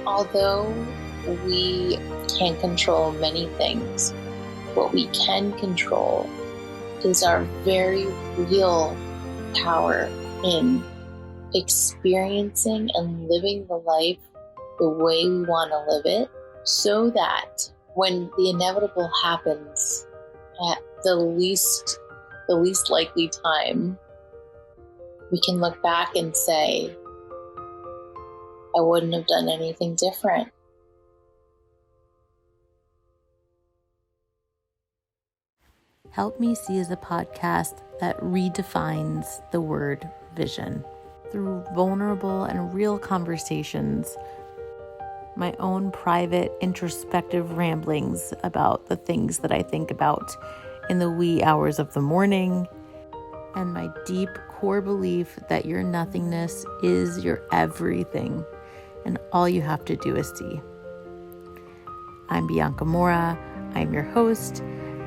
Although we can't control many things, what we can control is our very real power in experiencing and living the life the way we want to live it, so that when the inevitable happens at the least likely time, we can look back and say, I wouldn't have done anything different. Help Me See is a podcast that redefines the word vision. Through vulnerable and real conversations, my own private introspective ramblings about the things that I think about in the wee hours of the morning, and my deep core belief that your nothingness is your everything, and all you have to do is see. I'm Bianca Mora. I'm your host.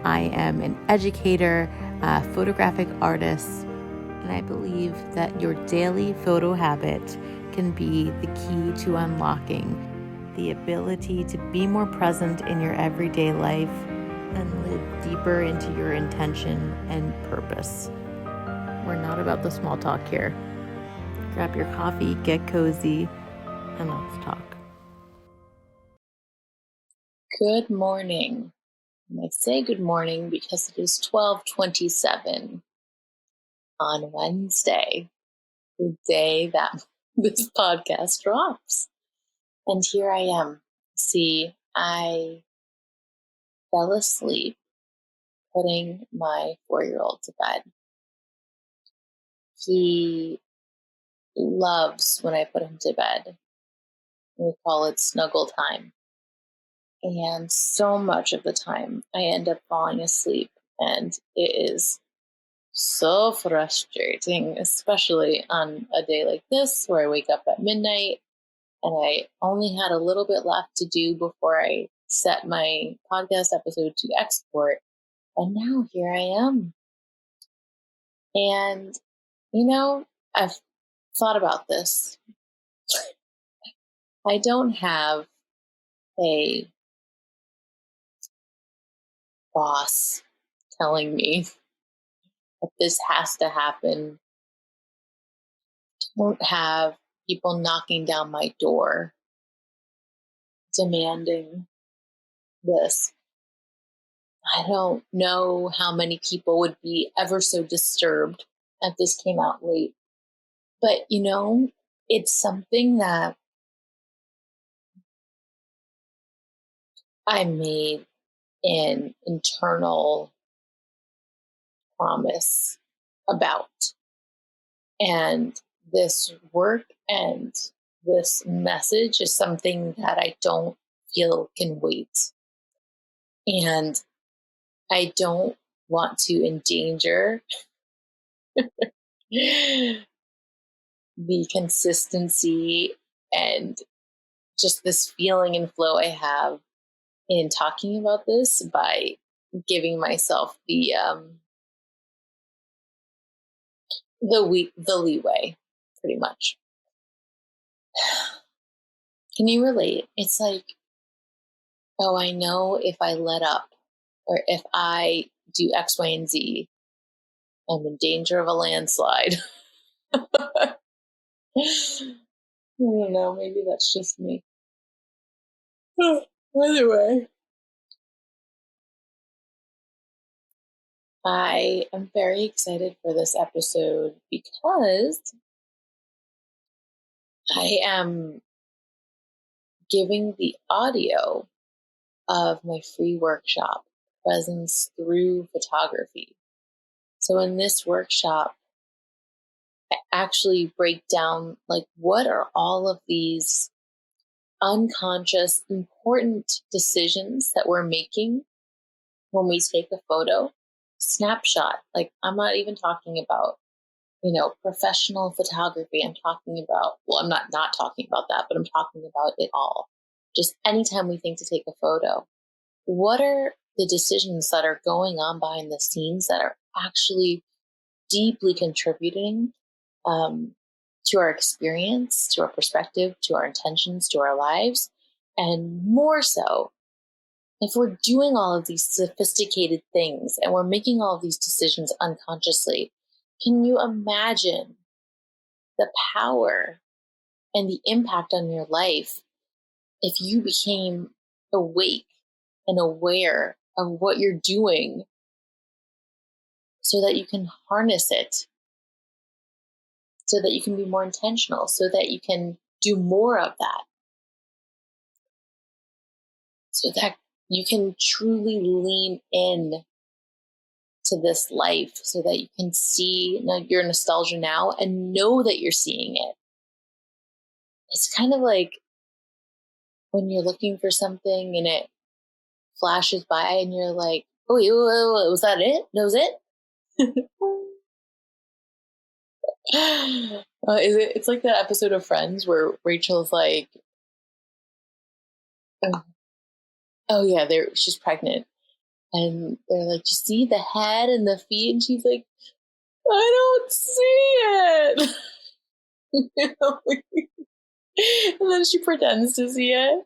I am an educator, a photographic artist, and I believe that your daily photo habit can be the key to unlocking the ability to be more present in your everyday life and live deeper into your intention and purpose. We're not about the small talk here. Grab your coffee, get cozy, and let's talk. Good morning. And I say good morning because it is 12:27 on Wednesday, the day that this podcast drops. And here I am. See, I fell asleep putting my 4-year-old to bed. He loves when I put him to bed. We call it snuggle time. And so much of the time I end up falling asleep, and it is so frustrating, especially on a day like this where I wake up at midnight and I only had a little bit left to do before I set my podcast episode to export. And now here I am. And, I've thought about this. I don't have a boss telling me that this has to happen. I don't have people knocking down my door demanding this. I don't know how many people would be ever so disturbed if this came out late. But, it's something that I made an internal promise about. And this work and this message is something that I don't feel can wait. And I don't want to endanger the consistency and just this feeling and flow I have in talking about this by giving myself the leeway, pretty much. Can you relate? It's like, oh, I know if I let up or if I do X, Y, and Z, I'm in danger of a landslide. I don't know, maybe that's just me. Either way, I am very excited for this episode because I am giving the audio of my free workshop, Presence Through Photography. So in this workshop, I actually break down what are all of these unconscious, important decisions that we're making when we take a photo. Snapshot. I'm not even talking about, professional photography. I'm talking about, I'm not talking about that, but I'm talking about it all. Just anytime we think to take a photo, what are the decisions that are going on behind the scenes that are actually deeply contributing to our experience, to our perspective, to our intentions, to our lives. And more so, if we're doing all of these sophisticated things and we're making all of these decisions unconsciously, can you imagine the power and the impact on your life if you became awake and aware of what you're doing so that you can harness it, so that you can be more intentional, so that you can do more of that, so that you can truly lean in to this life, so that you can see your nostalgia now and know that you're seeing it. It's kind of like when you're looking for something and it flashes by and you're like, oh, wait, was that it? That was it? It's like that episode of Friends where Rachel's like, oh yeah, she's pregnant. And they're like, you see the head and the feet? And she's like, I don't see it. And then she pretends to see it.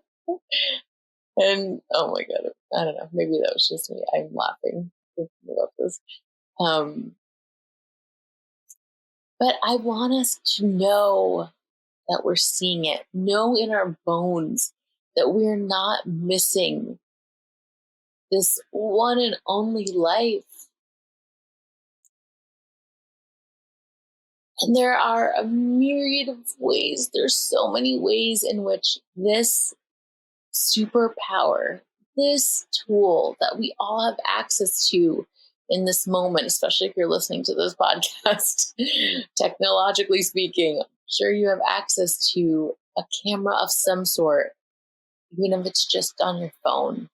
And oh my God, I don't know. Maybe that was just me. I'm laughing about this. But I want us to know that we're seeing it, know in our bones that we're not missing this one and only life. And there are a myriad of ways. There's so many ways in which this superpower, this tool that we all have access to in this moment, especially if you're listening to this podcast, technologically speaking, I'm sure you have access to a camera of some sort, even if it's just on your phone.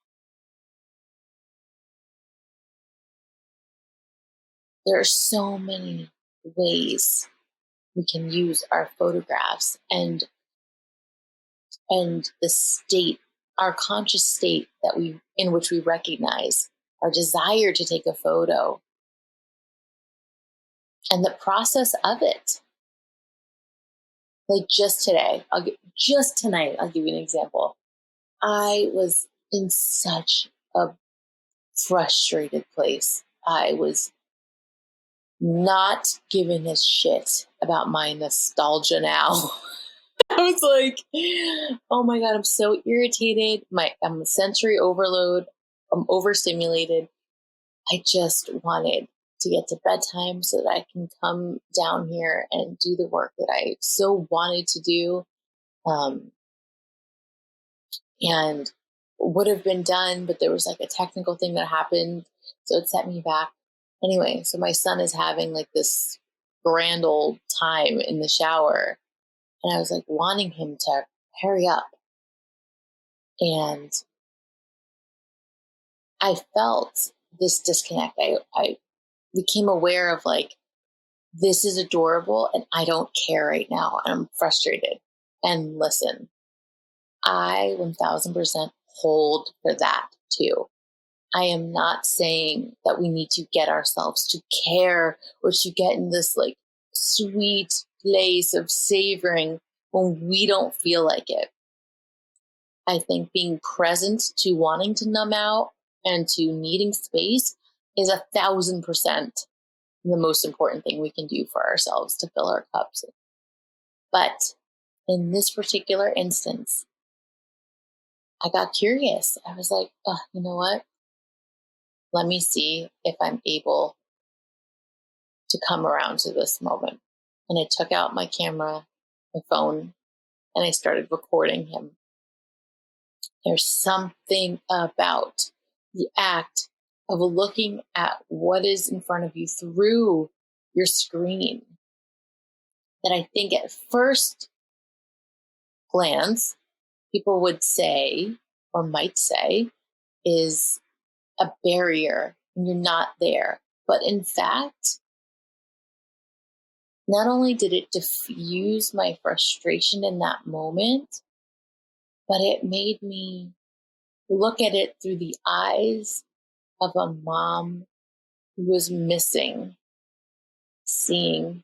There are so many ways we can use our photographs and the state, our conscious state in which we recognize our desire to take a photo and the process of it. Like just tonight, I'll give you an example. I was in such a frustrated place. I was not giving a shit about my nostalgia now. I was like, oh my God, I'm so irritated. I'm sensory overload. I'm overstimulated. I just wanted to get to bedtime so that I can come down here and do the work that I so wanted to do. And would have been done, but there was like a technical thing that happened. So it set me back. Anyway, so my son is having like this grand old time in the shower. And I was like wanting him to hurry up. And I felt this disconnect. I became aware of like, this is adorable and I don't care right now. I'm frustrated. And listen, I 1000% hold for that too. I am not saying that we need to get ourselves to care or to get in this like sweet place of savoring when we don't feel like it. I think being present to wanting to numb out and to needing space is 1000% the most important thing we can do for ourselves to fill our cups. But in this particular instance, I got curious. I was like, oh, you know what? Let me see if I'm able to come around to this moment. And I took out my camera, my phone, and I started recording him. There's something about the act of looking at what is in front of you through your screen that I think at first glance, people would say, or might say, is a barrier and you're not there. But in fact, not only did it diffuse my frustration in that moment, but it made me look at it through the eyes of a mom who was missing seeing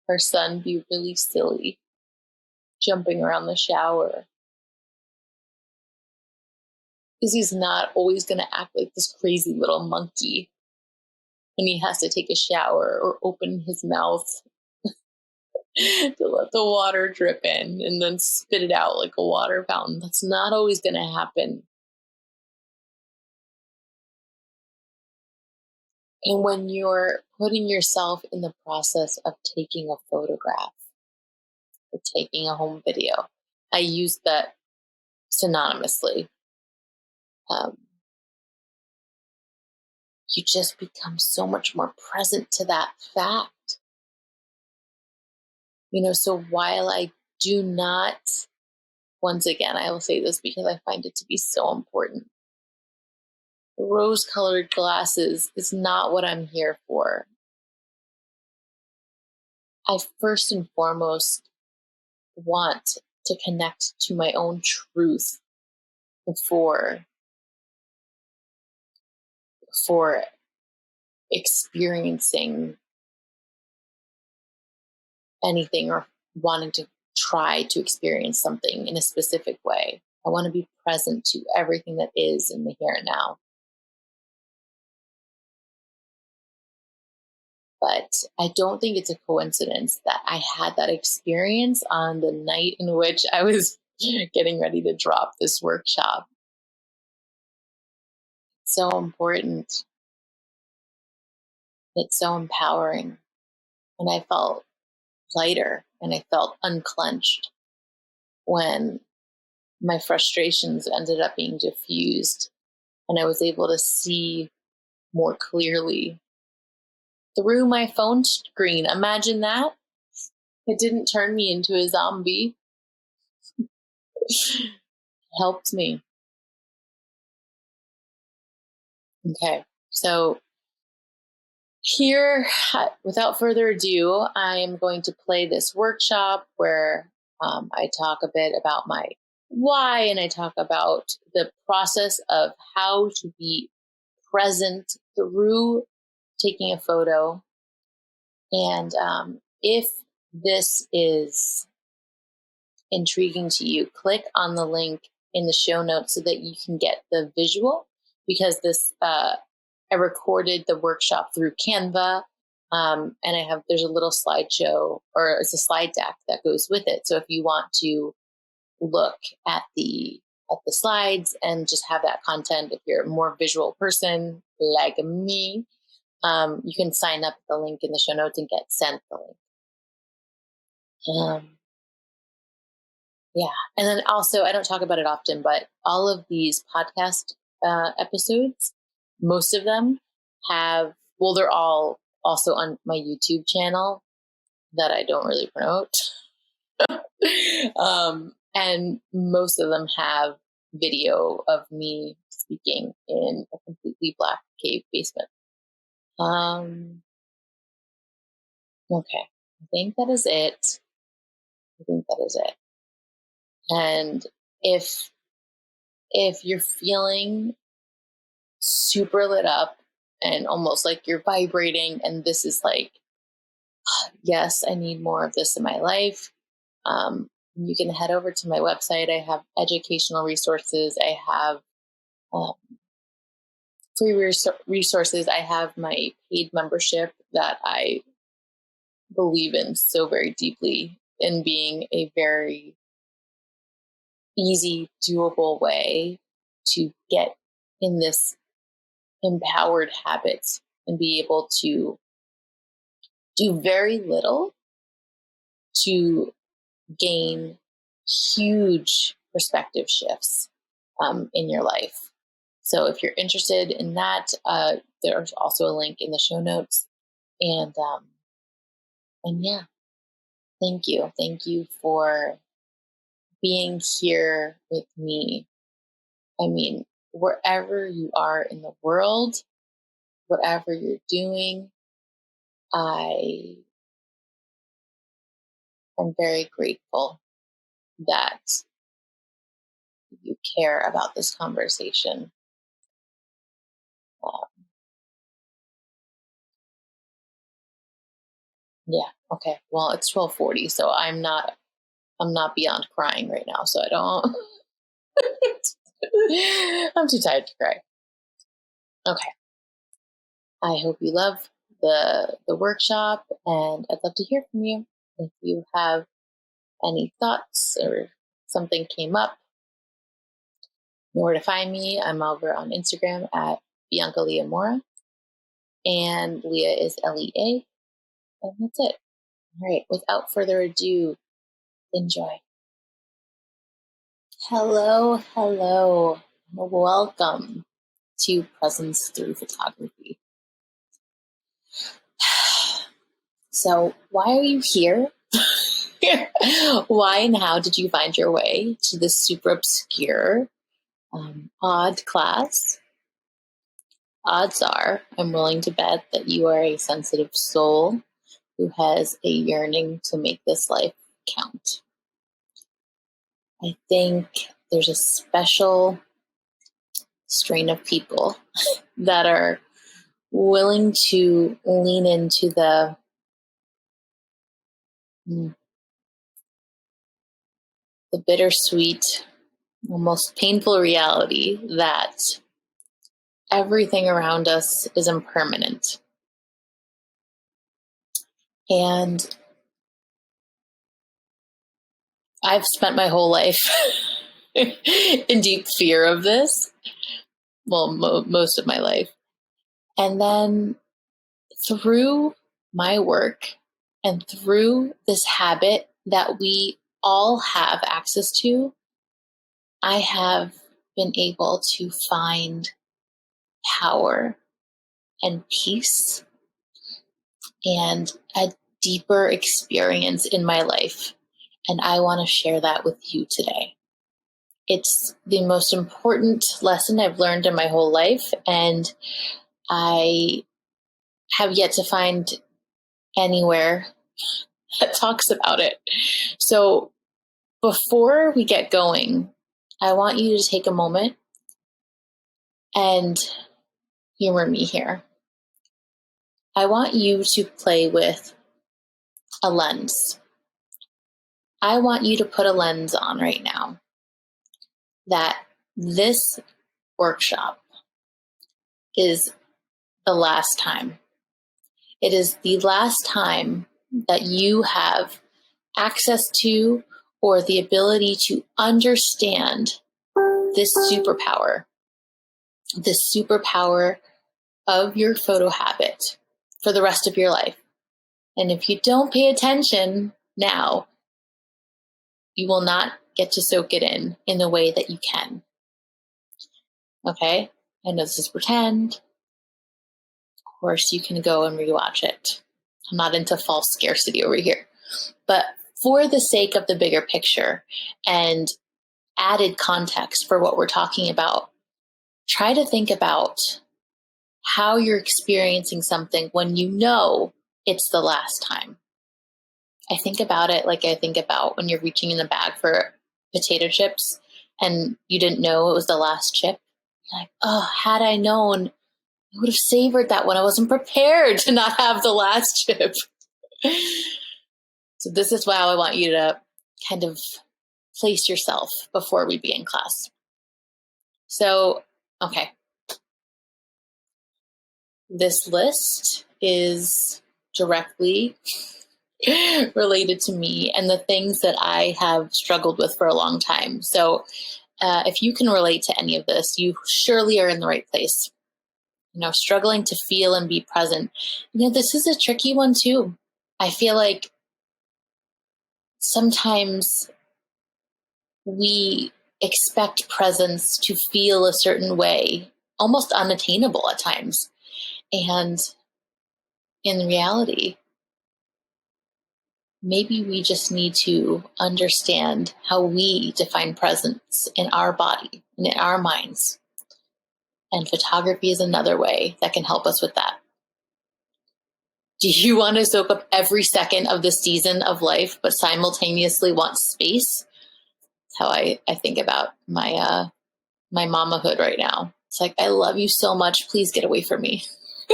our son be really silly, jumping around the shower. Because he's not always going to act like this crazy little monkey when he has to take a shower or open his mouth to let the water drip in and then spit it out like a water fountain. That's not always going to happen. And when you're putting yourself in the process of taking a photograph or taking a home video, I use that synonymously. You just become so much more present to that fact. So while I do not, once again, I will say this because I find it to be so important. Rose-colored glasses is not what I'm here for. I first and foremost want to connect to my own truth before for experiencing anything or wanting to try to experience something in a specific way. I want to be present to everything that is in the here and now. But I don't think it's a coincidence that I had that experience on the night in which I was getting ready to drop this workshop. It's so important. It's so empowering. And I felt lighter and I felt unclenched when my frustrations ended up being diffused and I was able to see more clearly through my phone screen. Imagine that. It didn't turn me into a zombie. It helped me. Okay, so here, without further ado, I'm going to play this workshop where I talk a bit about my why and I talk about the process of how to be present through taking a photo. And if this is intriguing to you, click on the link in the show notes so that you can get the visual, because this I recorded the workshop through Canva, and there's a little slideshow, or it's a slide deck that goes with it. So if you want to look at the slides and just have that content, if you're a more visual person like me, you can sign up at the link in the show notes and get sent the link. Yeah. And then also, I don't talk about it often, but all of these podcast episodes, most of them they're all also on my YouTube channel that I don't really promote. And most of them have video of me speaking in a completely black cave basement. Okay. I think that is it. And if you're feeling super lit up and almost like you're vibrating and this is like, yes, I need more of this in my life, you can head over to my website. I have educational resources. I have free resources. I have my paid membership that I believe in so very deeply, in being a very easy, doable way to get in this empowered habit and be able to do very little to gain huge perspective shifts in your life. So if you're interested in that, there's also a link in the show notes. And yeah, thank you. Thank you for being here with me. I mean, wherever you are in the world, whatever you're doing, I am very grateful that you care about this conversation. Yeah. Okay, well, it's 12:40, so I'm not beyond crying right now, so I don't. I'm too tired to cry. Okay. I hope you love the workshop, and I'd love to hear from you. If you have any thoughts or something came up, you know where to find me. I'm over on Instagram at Bianca Leah Mora, and Leah is Lea, and that's it. All right, without further ado, enjoy. Hello, hello. Welcome to Presence Through Photography. So, why are you here? Why and how did you find your way to this super obscure, odd class? Odds are, I'm willing to bet that you are a sensitive soul who has a yearning to make this life count. I think there's a special strain of people that are willing to lean into the bittersweet, almost painful reality that everything around us is impermanent. And I've spent my whole life in deep fear of this. Well, most of my life. And then through my work and through this habit that we all have access to, I have been able to find power and peace and a deeper experience in my life. And I want to share that with you today. It's the most important lesson I've learned in my whole life, and I have yet to find anywhere that talks about it. So before we get going, I want you to take a moment and humor me here. I want you to play with a lens. I want you to put a lens on right now that this workshop is the last time. It is the last time that you have access to or the ability to understand this superpower of your photo habit for the rest of your life. And if you don't pay attention now, you will not get to soak it in the way that you can. Okay? I know this is pretend. Of course, you can go and rewatch it. I'm not into false scarcity over here. But for the sake of the bigger picture and added context for what we're talking about, try to think about how you're experiencing something when you know it's the last time. I think about it like I think about when you're reaching in the bag for potato chips and you didn't know it was the last chip. You're like, oh, had I known, I would have savored that one. I wasn't prepared to not have the last chip. So this is how I want you to kind of place yourself before we begin class. So, okay. This list is directly related to me and the things that I have struggled with for a long time. So if you can relate to any of this, you surely are in the right place. Struggling to feel and be present. This is a tricky one too. I feel like sometimes we expect presence to feel a certain way, almost unattainable at times. And in reality, maybe we just need to understand how we define presence in our body and in our minds. And photography is another way that can help us with that. Do you want to soak up every second of the season of life, but simultaneously want space? That's how I think about my mamahood right now. It's like, I love you so much. Please get away from me.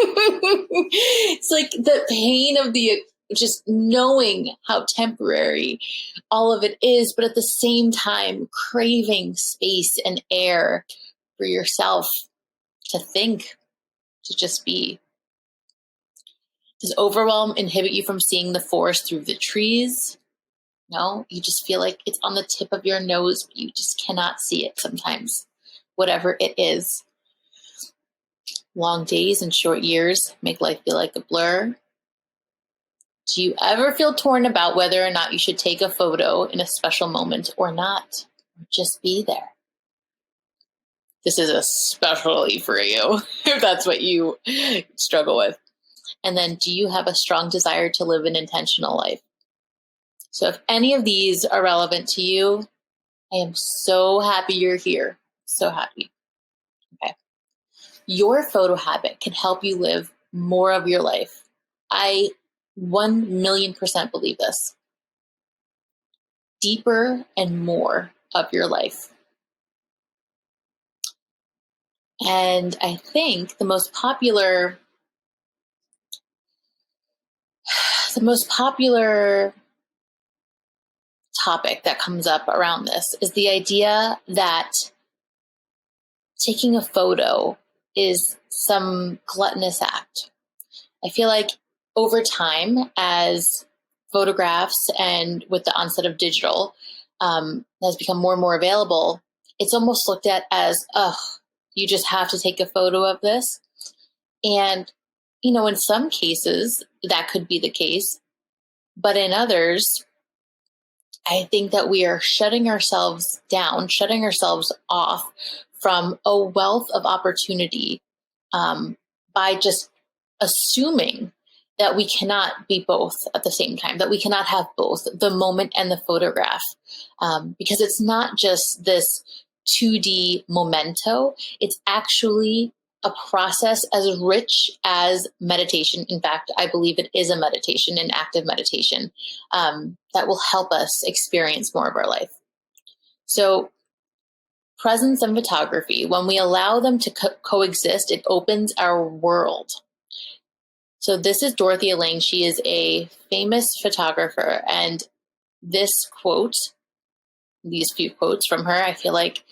It's like the pain of the just knowing how temporary all of it is, but at the same time, craving space and air for yourself to think, to just be. Does overwhelm inhibit you from seeing the forest through the trees? No, you just feel like it's on the tip of your nose, but you just cannot see it sometimes, whatever it is. Long days and short years make life feel like a blur. Do you ever feel torn about whether or not you should take a photo in a special moment or not? Just be there. This is especially for you if that's what you struggle with. And then, do you have a strong desire to live an intentional life? So if any of these are relevant to you, I am so happy you're here. So happy. Okay. Your photo habit can help you live more of your life. I 1,000,000% believe this. Deeper and more of your life. And I think the most popular topic that comes up around this is the idea that taking a photo is some gluttonous act. I feel like over time, as photographs and with the onset of digital has become more and more available, it's almost looked at as, oh, you just have to take a photo of this. And, in some cases, that could be the case. But in others, I think that we are shutting ourselves down, shutting ourselves off from a wealth of opportunity by just assuming that we cannot be both at the same time, that we cannot have both the moment and the photograph, because it's not just this 2D memento, it's actually a process as rich as meditation. In fact, I believe it is a meditation, an active meditation, that will help us experience more of our life. So presence and photography, when we allow them to coexist, it opens our world. So this is Dorothea Lange. She is a famous photographer. And this quote, these few quotes from her, I feel like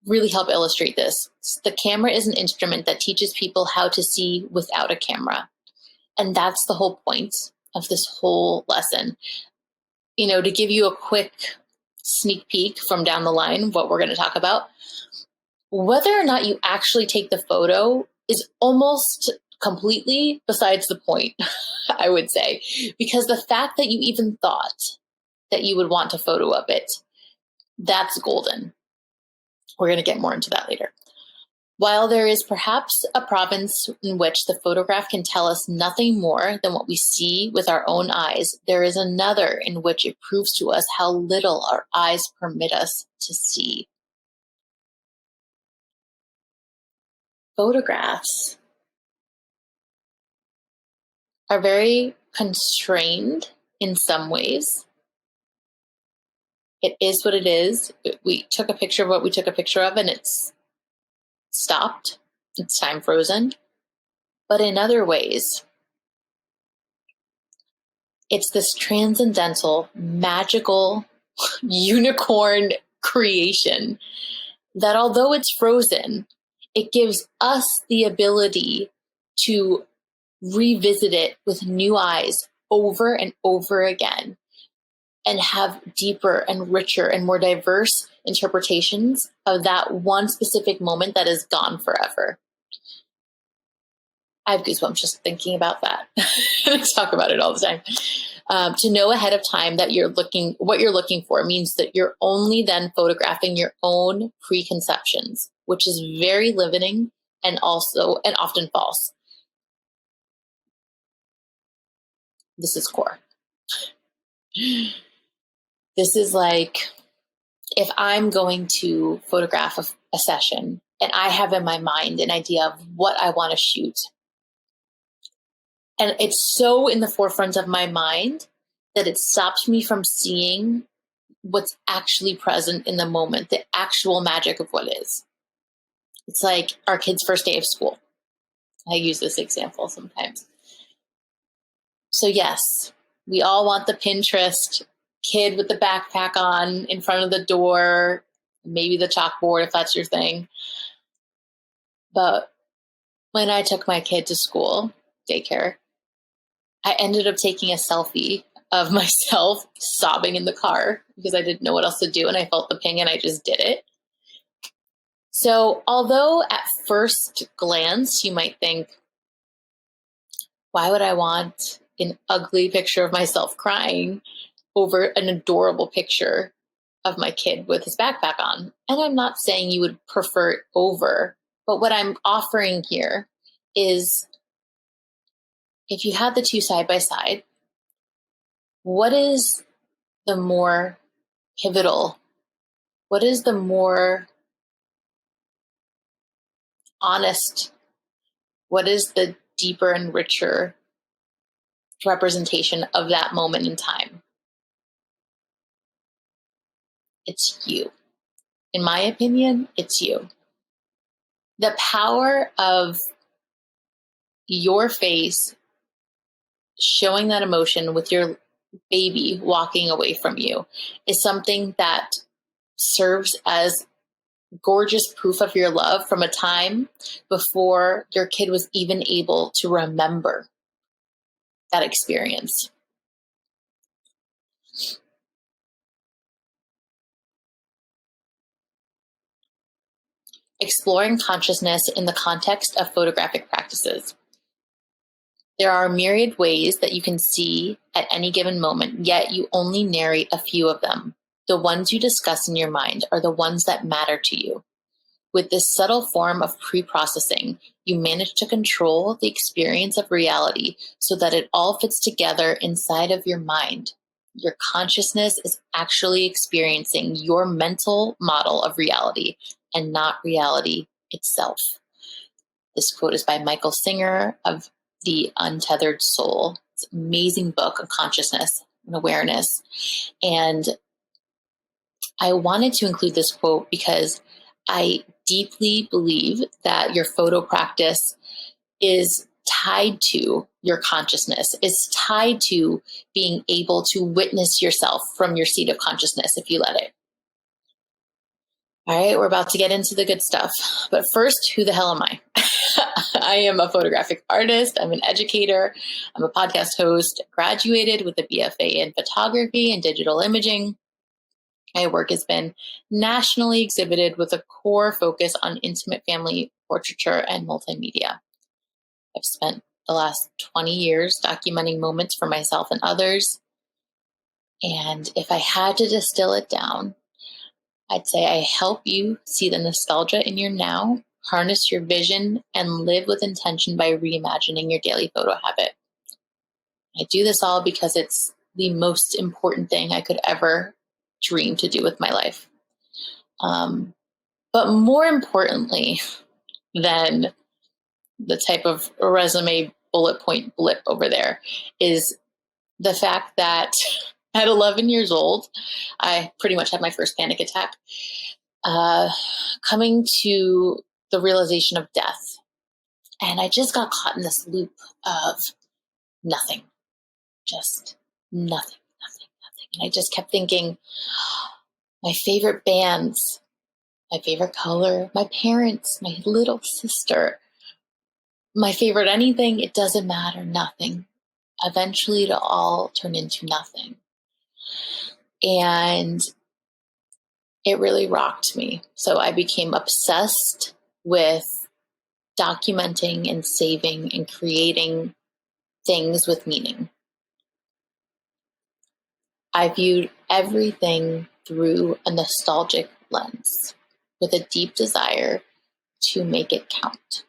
really help illustrate this. The camera is an instrument that teaches people how to see without a camera. And that's the whole point of this whole lesson. To give you a quick sneak peek from down the line, what we're going to talk about, whether or not you actually take the photo is almost completely besides the point, I would say, because the fact that you even thought that you would want a photo of it, that's golden. We're going to get more into that later. While there is perhaps a province in which the photograph can tell us nothing more than what we see with our own eyes, there is another in which it proves to us how little our eyes permit us to see. Photographs are very constrained in some ways. It is what it is. We took a picture of what we took a picture of and it's stopped. It's time frozen. But in other ways, it's this transcendental, magical, unicorn creation that although it's frozen, it gives us the ability to revisit it with new eyes over and over again and have deeper and richer and more diverse interpretations of that one specific moment that is gone forever. I have goosebumps just thinking about that. I talk about it all the time. To know ahead of time that what you're looking for means that you're only then photographing your own preconceptions, which is very limiting and often false. This is core. This is like if I'm going to photograph a session and I have in my mind an idea of what I want to shoot. And it's so in the forefront of my mind that it stops me from seeing what's actually present in the moment, the actual magic of what is. It's like our kids' first day of school. I use this example sometimes. So yes, We all want the Pinterest kid with the backpack on in front of the door, maybe the chalkboard if that's your thing. But when I took my kid to school, daycare, I ended up taking a selfie of myself sobbing in the car because I didn't know what else to do and I felt the ping and I just did it. So although at first glance you might think, why would I want an ugly picture of myself crying over an adorable picture of my kid with his backpack on? And I'm not saying you would prefer it over, but what I'm offering here is if you had the two side by side, what is the more pivotal? What is the more honest? What is the deeper and richer representation of that moment in time? It's you. In my opinion, it's you. The power of your face showing that emotion with your baby walking away from you is something that serves as gorgeous proof of your love from a time before your kid was even able to remember that experience. Exploring consciousness in the context of photographic practices. There are myriad ways that you can see at any given moment, yet you only narrate a few of them. The ones you discuss in your mind are the ones that matter to you. With this subtle form of pre-processing, you manage to control the experience of reality so that it all fits together inside of your mind. Your consciousness is actually experiencing your mental model of reality and not reality itself. This quote is by Michael Singer of The Untethered Soul. It's an amazing book of consciousness and awareness. And I wanted to include this quote because I deeply believe that your photo practice is tied to your consciousness, is tied to being able to witness yourself from your seat of consciousness if you let it. All right, we're about to get into the good stuff. But first, who the hell am I? I am a photographic artist. I'm an educator. I'm a podcast host, graduated with a BFA in photography and digital imaging. My work has been nationally exhibited with a core focus on intimate family portraiture and multimedia. I've spent the last 20 years documenting moments for myself and others. And if I had to distill it down, I'd say I help you see the nostalgia in your now, harness your vision, and live with intention by reimagining your daily photo habit. I do this all because it's the most important thing I could ever dream to do with my life. But more importantly than the type of resume bullet point blip over there is the fact that at 11 years old, I pretty much had my first panic attack, coming to the realization of death. And I just got caught in this loop of nothing, just nothing. And I just kept thinking, my favorite bands, my favorite color, my parents, my little sister, my favorite anything, it doesn't matter, nothing. Eventually it'll all turn into nothing. And it really rocked me. So I became obsessed with documenting and saving and creating things with meaning. I viewed everything through a nostalgic lens with a deep desire to make it count.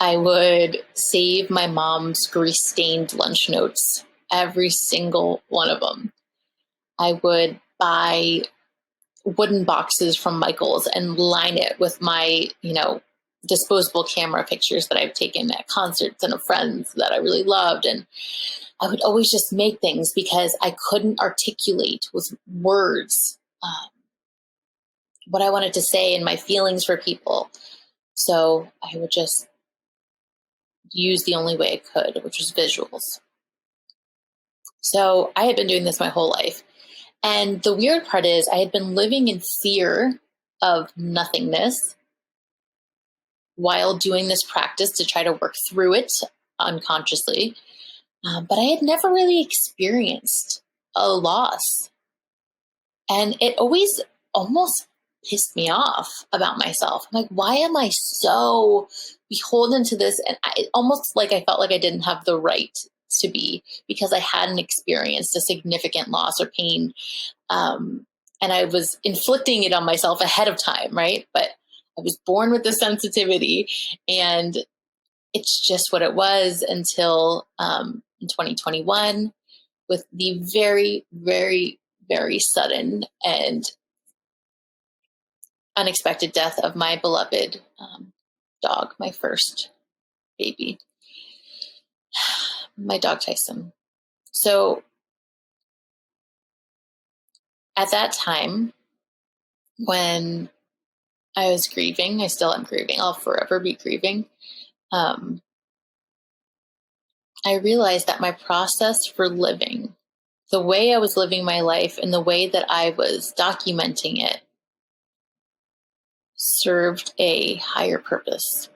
I would save my mom's grease-stained lunch notes, every single one of them. I would buy wooden boxes from Michael's and line it with my, disposable camera pictures that I've taken at concerts and of friends that I really loved. And I would always just make things because I couldn't articulate with words what I wanted to say and my feelings for people. So I would just use the only way I could, which was visuals. So I had been doing this my whole life. And the weird part is I had been living in fear of nothingness while doing this practice to try to work through it unconsciously. But I had never really experienced a loss. And it always almost pissed me off about myself. I'm like, why am I so beholden to this? And almost like I felt like I didn't have the right to be because I hadn't experienced a significant loss or pain. And I was inflicting it on myself ahead of time, right? But I was born with the sensitivity, and it's just what it was until in 2021 with the very, very, very sudden and unexpected death of my beloved dog, my first baby, my dog Tyson. So at that time, when I was grieving, I still am grieving, I'll forever be grieving. I realized that my process for living, the way I was living my life and the way that I was documenting it, served a higher purpose.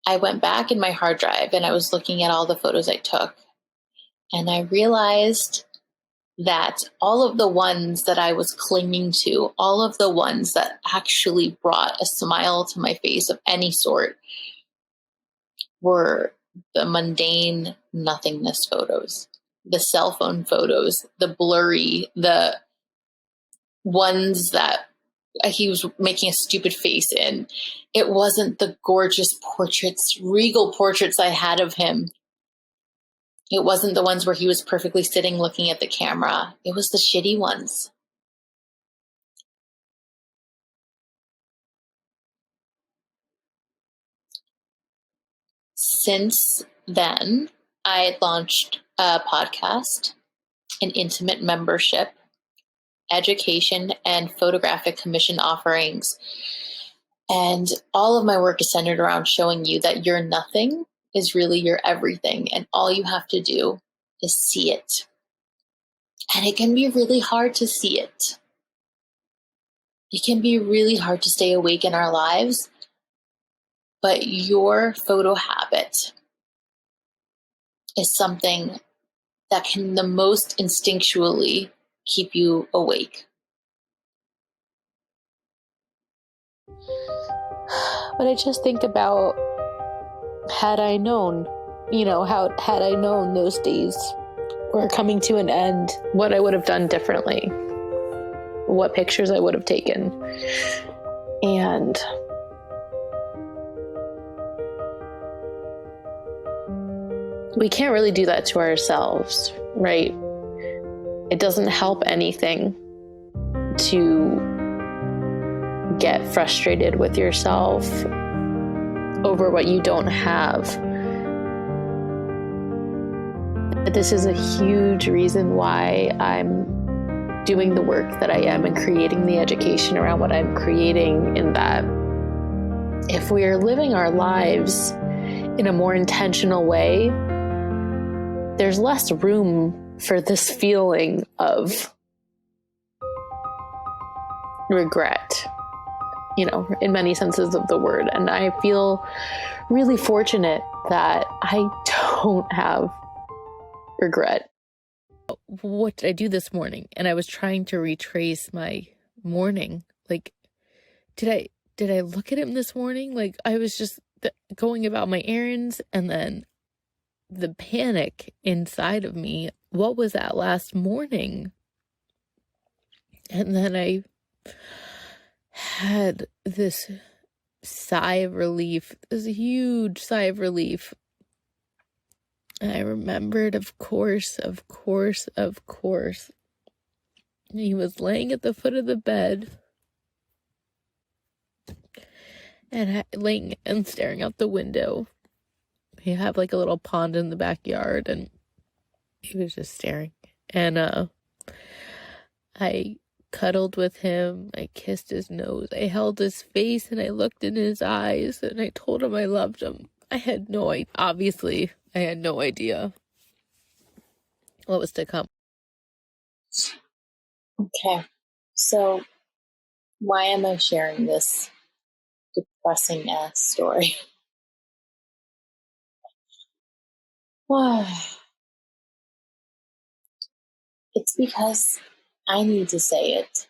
I went back in my hard drive and I was looking at all the photos I took, and I realized that all of the ones that I was clinging to, all of the ones that actually brought a smile to my face of any sort, were the mundane nothingness photos, the cell phone photos, the blurry, the ones that he was making a stupid face in. It wasn't the gorgeous portraits, regal portraits I had of him. It wasn't the ones where he was perfectly sitting looking at the camera. It was the shitty ones. Since then, I launched a podcast, an intimate membership, education, and photographic commission offerings. And all of my work is centered around showing you that your nothing is really your everything. And all you have to do is see it. And it can be really hard to see it. It can be really hard to stay awake in our lives. But your photo habit is something that can the most instinctually keep you awake. But I just think about, had I known, had I known those days were coming to an end, what I would have done differently, what pictures I would have taken. And we can't really do that to ourselves, right? It doesn't help anything to get frustrated with yourself over what you don't have. But this is a huge reason why I'm doing the work that I am and creating the education around what I'm creating, in that if we are living our lives in a more intentional way, there's less room for this feeling of regret, in many senses of the word. And I feel really fortunate that I don't have regret. What did I do this morning? And I was trying to retrace my morning. Like, did I look at him this morning? Like, I was just going about my errands, and then the panic inside of me, what was that last morning? And then I had this sigh of relief, this huge sigh of relief. And I remembered, of course, he was laying at the foot of the bed and laying and staring out the window. He had like a little pond in the backyard, and he was just staring. And I cuddled with him. I kissed his nose. I held his face, and I looked in his eyes, and I told him I loved him. I had no idea. Obviously, I had no idea what was to come. Okay, so why am I sharing this depressing ass story? It's because I need to say it.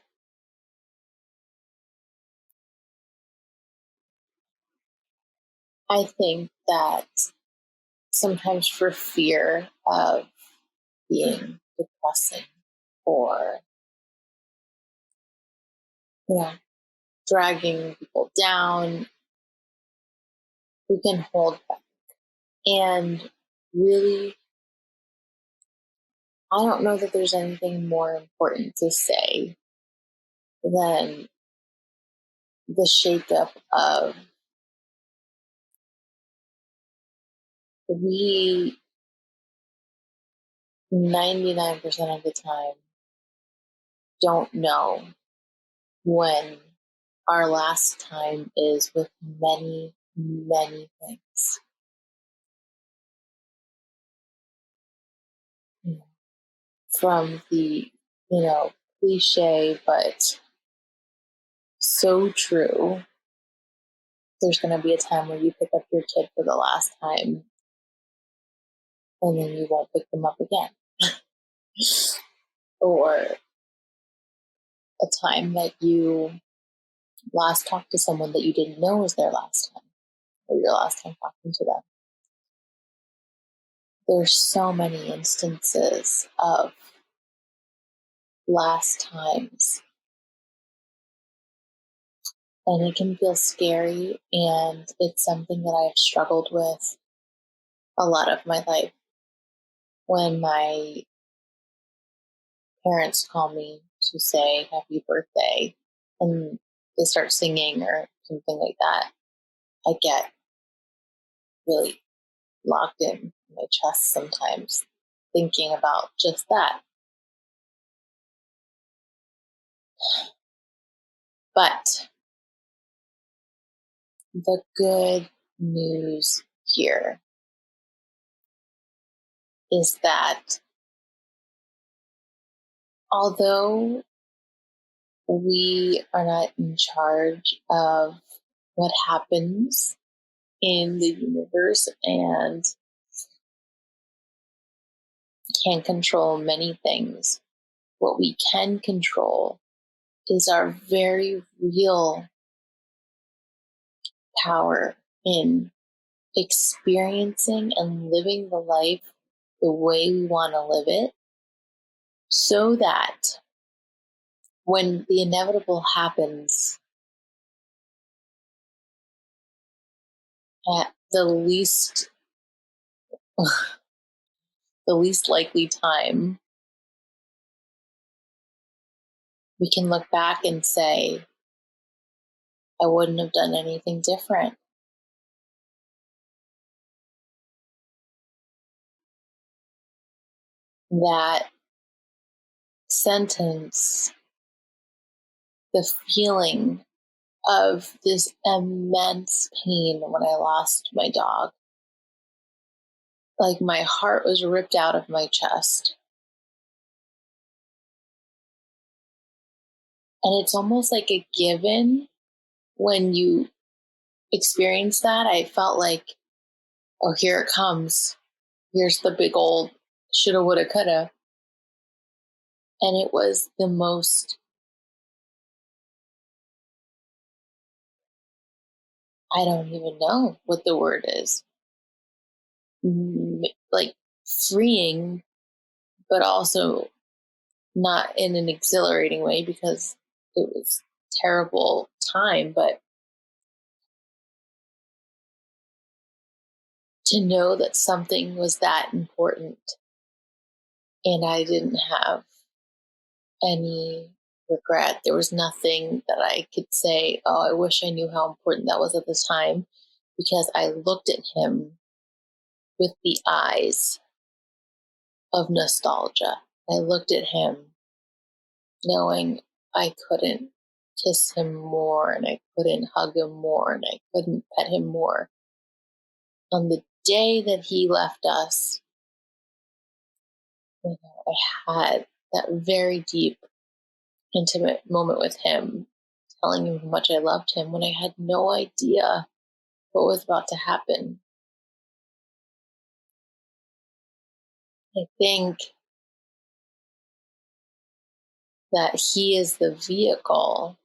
I think that sometimes for fear of being depressing or, you know, dragging people down, we can hold back. And really, I don't know that there's anything more important to say than the shakeup of we 99% of the time don't know when our last time is with many, many things. From the, cliche, but so true. There's going to be a time where you pick up your kid for the last time and then you won't pick them up again. Or a time that you last talked to someone that you didn't know was their last time or your last time talking to them. There's so many instances of last times, and it can feel scary, and it's something that I've struggled with a lot of my life. When my parents call me to say happy birthday and they start singing or something like that, I get really locked in my chest sometimes thinking about just that. But the good news here is that although we are not in charge of what happens in the universe and can't control many things, what we can control is our very real power in experiencing and living the life the way we want to live it, so that when the inevitable happens at the least the least likely time, we can look back and say, I wouldn't have done anything different. That sentence, the feeling of this immense pain when I lost my dog, like my heart was ripped out of my chest. And it's almost like a given when you experience that. I felt like, oh, here it comes. Here's the big old shoulda, woulda, coulda. And it was the most, I don't even know what the word is, like freeing, but also not in an exhilarating way because it was a terrible time. But to know that something was that important and I didn't have any regret. There was nothing that I could say, oh, I wish I knew how important that was at the time, because I looked at him with the eyes of nostalgia. I looked at him knowing I couldn't kiss him more and I couldn't hug him more and I couldn't pet him more. On the day that he left us, I had that very deep, intimate moment with him, telling him how much I loved him when I had no idea what was about to happen. I think that he is the vehicle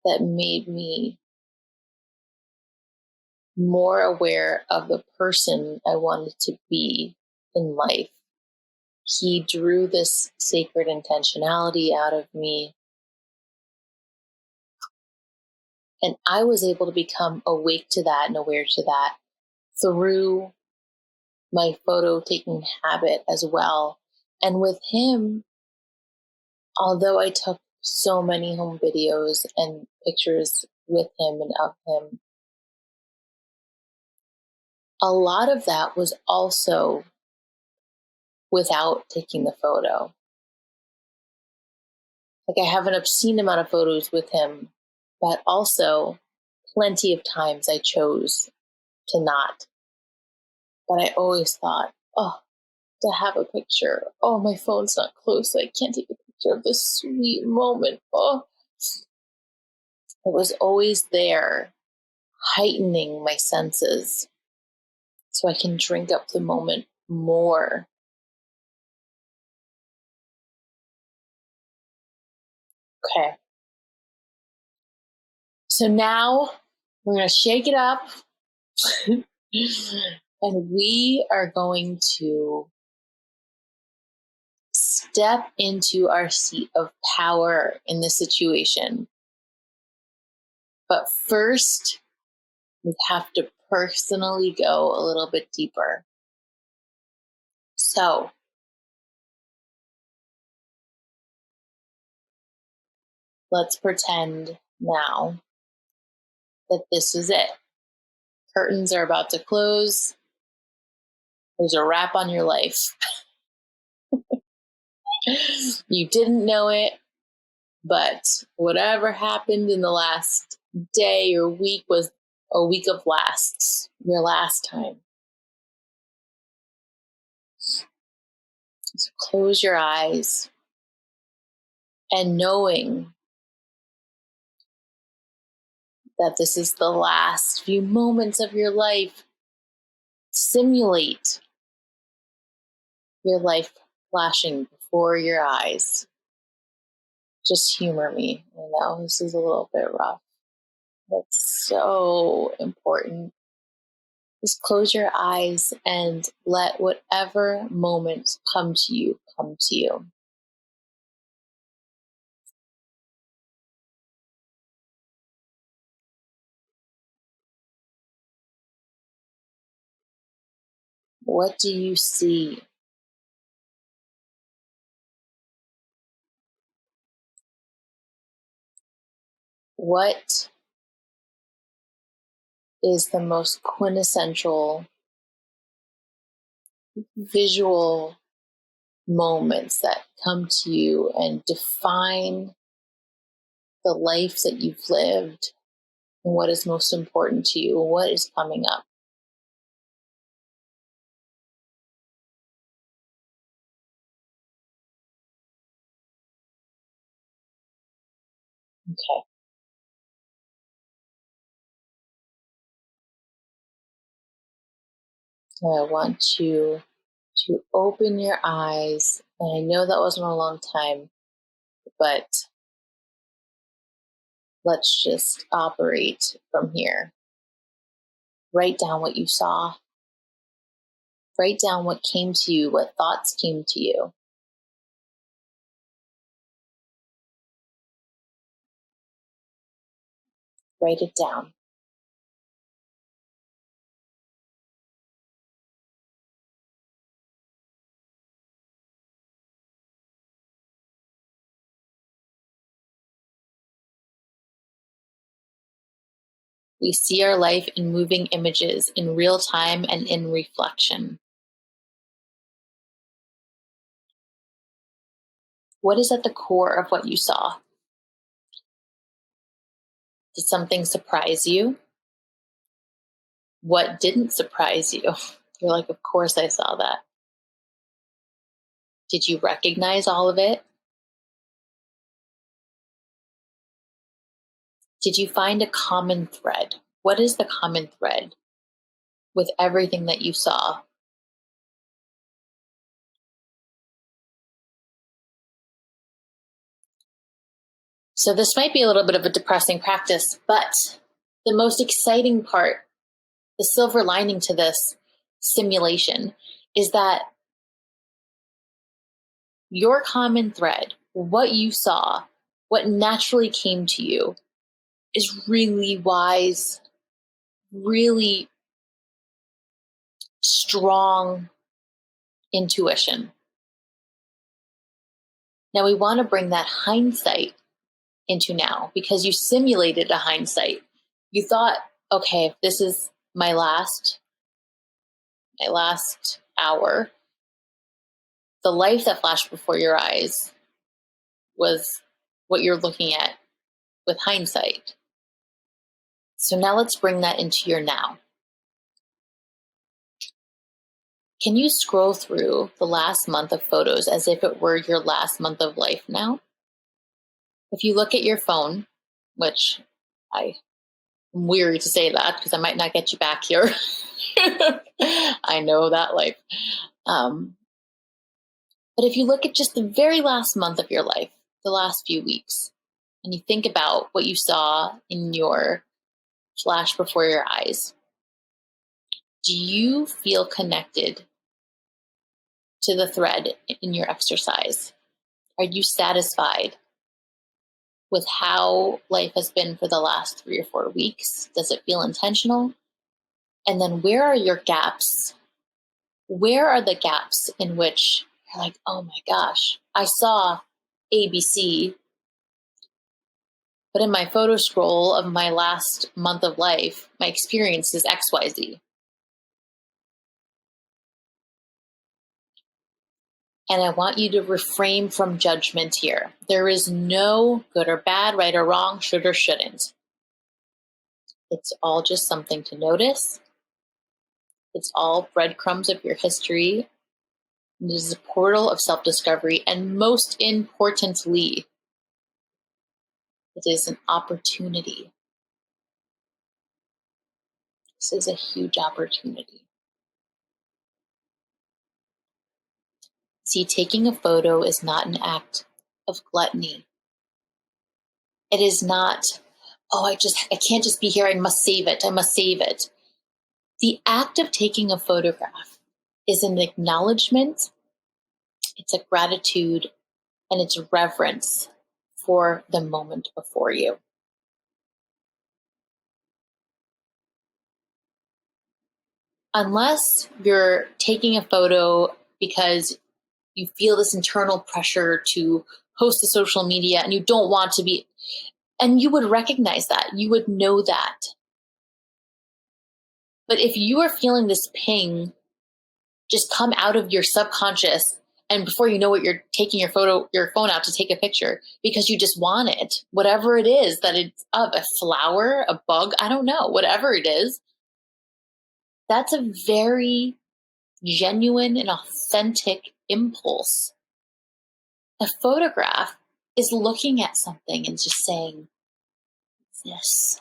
that made me more aware of the person I wanted to be in life. He drew this sacred intentionality out of me, and I was able to become awake to that and aware to that through my photo taking habit as well. And with him, although I took so many home videos and pictures with him and of him, a lot of that was also without taking the photo. Like, I have an obscene amount of photos with him, but also plenty of times I chose to not. But I always thought, oh, to have a picture. Oh, my phone's not close, so I can't take a picture of this sweet moment. Oh, it was always there, heightening my senses so I can drink up the moment more. Okay. So now we're going to shake it up and we are going to step into our seat of power in this situation. But first, we have to personally go a little bit deeper. So, let's pretend now that this is it. Curtains are about to close. There's a wrap on your life. You didn't know it, but whatever happened in the last day or week was a week of lasts, your last time. So close your eyes and knowing that this is the last few moments of your life, simulate your life flashing before your eyes. Just humor me. I know this is a little bit rough. That's so important. Just close your eyes and let whatever moment come to you, come to you. What do you see? What is the most quintessential visual moments that come to you and define the life that you've lived and what is most important to you and what is coming up? Okay. So I want you to open your eyes. And I know that wasn't a long time, but let's just operate from here. Write down what you saw. Write down what came to you, what thoughts came to you. Write it down. We see our life in moving images, in real time and in reflection. What is at the core of what you saw? Did something surprise you? What didn't surprise you? You're like, of course I saw that. Did you recognize all of it? Did you find a common thread? What is the common thread with everything that you saw? So this might be a little bit of a depressing practice, but the most exciting part, the silver lining to this simulation, is that your common thread, what you saw, what naturally came to you, is really wise, really strong intuition. Now we want to bring that hindsight into now, because you simulated a hindsight. You thought, okay, if this is my last hour, the life that flashed before your eyes was what you're looking at with hindsight. So now let's bring that into your now. Can you scroll through the last month of photos as if it were your last month of life now? If you look at your phone, which I'm weary to say that because I might not get you back here. I know that life. But if you look at just the very last month of your life, the last few weeks, and you think about what you saw in your flash before your eyes, do you feel connected to the thread in your exercise? Are you satisfied with how life has been for the last 3 or 4 weeks? Does it feel intentional? And then where are your gaps? Where are the gaps in which you're like, oh my gosh, I saw ABC, but in my photo scroll of my last month of life, my experience is XYZ. And I want you to refrain from judgment here. There is no good or bad, right or wrong, should or shouldn't. It's all just something to notice. It's all breadcrumbs of your history. It is a portal of self-discovery. And most importantly, it is an opportunity. This is a huge opportunity. See, taking a photo is not an act of gluttony. It is not, oh, I can't just be here. I must save it. I must save it. The act of taking a photograph is an acknowledgement, it's a gratitude, and it's reverence for the moment before you. Unless you're taking a photo because you feel this internal pressure to post to social media and you don't want to be, and you would recognize that, you would know that. But if you are feeling this ping just come out of your subconscious, and before you know it, you're taking your phone out to take a picture because you just want it, whatever it is that it's of, a flower, a bug, I don't know, whatever it is, that's a very genuine and authentic impulse. A photograph is looking at something and just saying, this,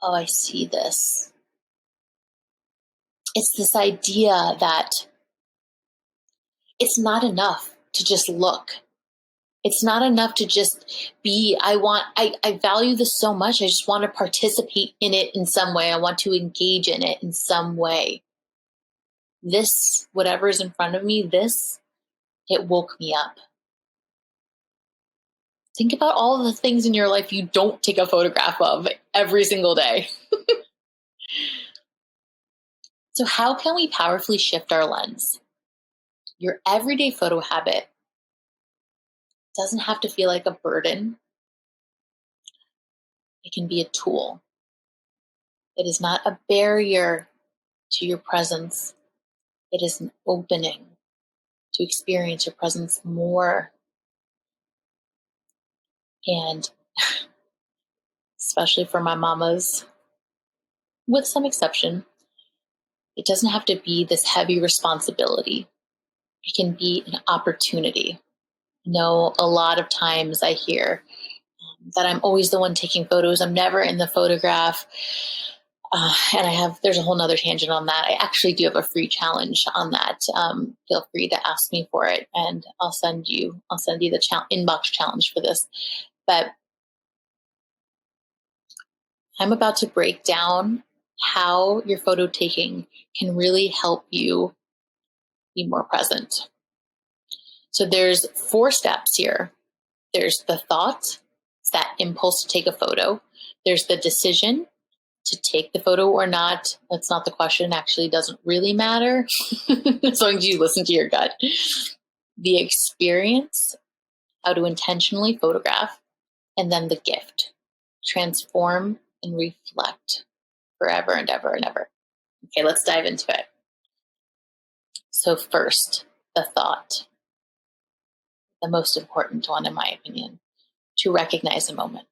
oh, I see this. It's this idea that it's not enough to just look. It's not enough to just be, I value this so much. I just want to participate in it in some way. I want to engage in it in some way. This, whatever is in front of me, it woke me up. Think about all the things in your life you don't take a photograph of every single day. So how can we powerfully shift our lens? Your everyday photo habit doesn't have to feel like a burden. It can be a tool. It is not a barrier to your presence. It is an opening to experience your presence more. And especially for my mamas, with some exception. It doesn't have to be this heavy responsibility. It can be an opportunity. A lot of times I hear that I'm always the one taking photos. I'm never in the photograph. And there's a whole nother tangent on that. I actually do have a free challenge on that. Feel free to ask me for it, and I'll send you the inbox challenge for this. But I'm about to break down how your photo taking can really help you be more present. So there's 4 steps here. There's the thought, it's that impulse to take a photo. There's the decision to take the photo or not. That's not the question. Actually, doesn't really matter as long as you listen to your gut. The experience, how to intentionally photograph, and then the gift, transform and reflect forever and ever and ever. Okay, let's dive into it. So first, the thought, the most important one in my opinion, to recognize a moment.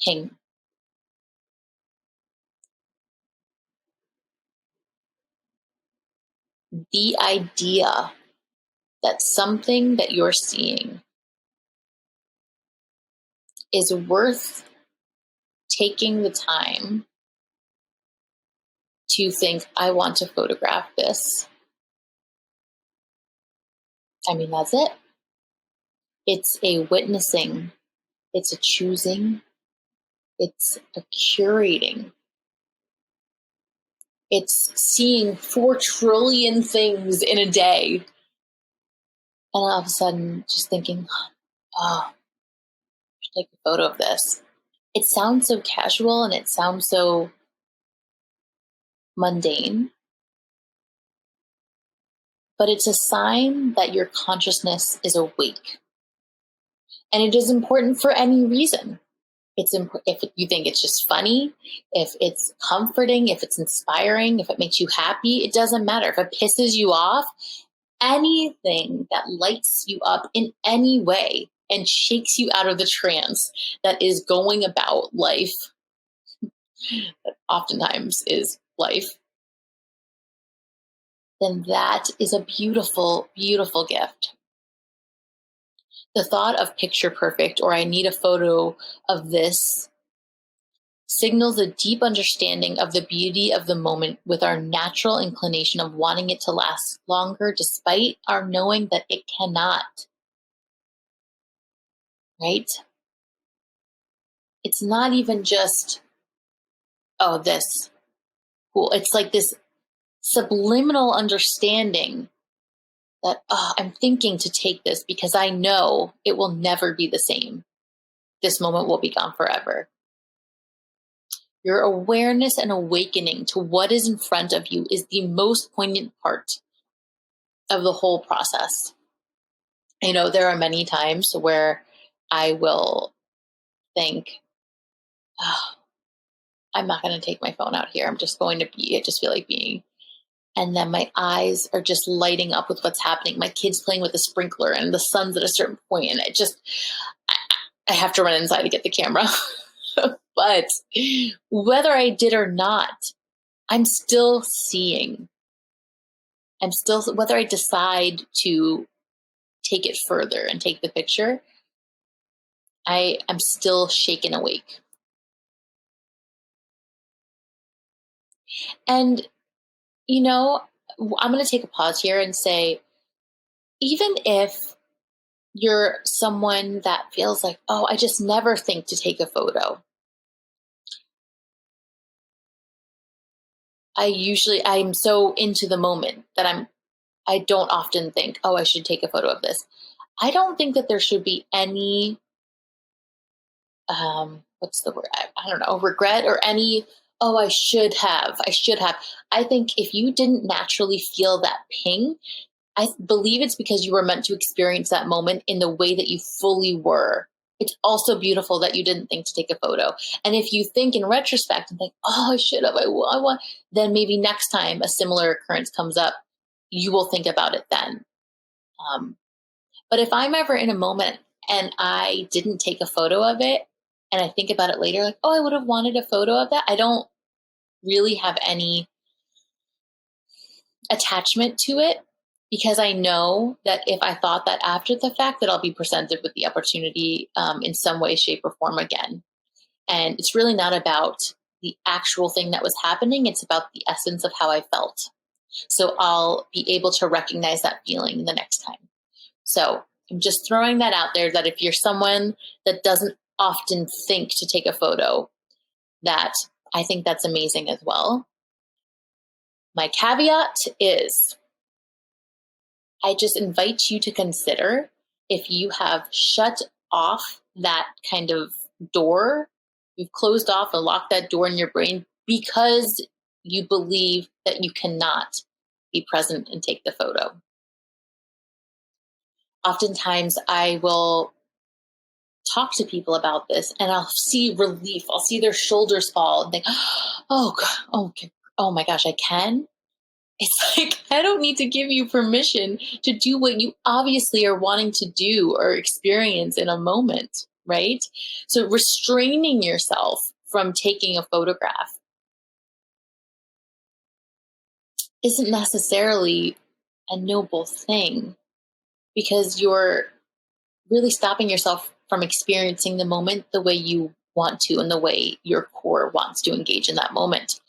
Ping. The idea that something that you're seeing is worth taking the time to think, I want to photograph this. I mean, that's it. It's a witnessing, it's a choosing, it's a curating. It's seeing 4 trillion things in a day. And all of a sudden, just thinking, oh, I should take a photo of this. It sounds so casual and it sounds so mundane, but it's a sign that your consciousness is awake. And it is important for any reason. If you think it's just funny, if it's comforting, if it's inspiring, if it makes you happy, it doesn't matter. If it pisses you off, anything that lights you up in any way and shakes you out of the trance that is going about life, that oftentimes is life, then that is a beautiful, beautiful gift. The thought of picture perfect, or I need a photo of this, signals a deep understanding of the beauty of the moment with our natural inclination of wanting it to last longer despite our knowing that it cannot. Right? It's not even just, oh, this, cool. It's like this subliminal understanding that, oh, I'm thinking to take this because I know it will never be the same. This moment will be gone forever. Your awareness and awakening to what is in front of you is the most poignant part of the whole process. There are many times where I will think, oh, I'm not going to take my phone out here. I'm just going to be, I just feel like being. And then my eyes are just lighting up with what's happening. My kid's playing with a sprinkler and the sun's at a certain point, and I have to run inside to get the camera. But whether I did or not, I'm still seeing. Whether I decide to take it further and take the picture, I am still shaken awake. And, I'm going to take a pause here and say, even if you're someone that feels like, oh, I just never think to take a photo. I'm so into the moment that I don't often think, oh, I should take a photo of this. I don't think that there should be any, what's the word? I don't know, regret or any, oh, I should have. I think if you didn't naturally feel that ping, I believe it's because you were meant to experience that moment in the way that you fully were. It's also beautiful that you didn't think to take a photo. And if you think in retrospect and think, oh, I should have, I want, then maybe next time a similar occurrence comes up, you will think about it then. But if I'm ever in a moment and I didn't take a photo of it, and I think about it later, like, oh, I would have wanted a photo of that. I don't really have any attachment to it because I know that if I thought that after the fact, that I'll be presented with the opportunity in some way, shape, or form again. And it's really not about the actual thing that was happening. It's about the essence of how I felt. So I'll be able to recognize that feeling the next time. So I'm just throwing that out there, that if you're someone that doesn't often think to take a photo, that I think that's amazing as well. My caveat is I just invite you to consider if you have shut off that kind of door, you've closed off and locked that door in your brain because you believe that you cannot be present and take the photo. Oftentimes I will talk to people about this and I'll see relief. I'll see their shoulders fall and think, oh, oh my gosh, I can. It's like, I don't need to give you permission to do what you obviously are wanting to do or experience in a moment, right? So restraining yourself from taking a photograph isn't necessarily a noble thing, because you're really stopping yourself from experiencing the moment the way you want to and the way your core wants to engage in that moment.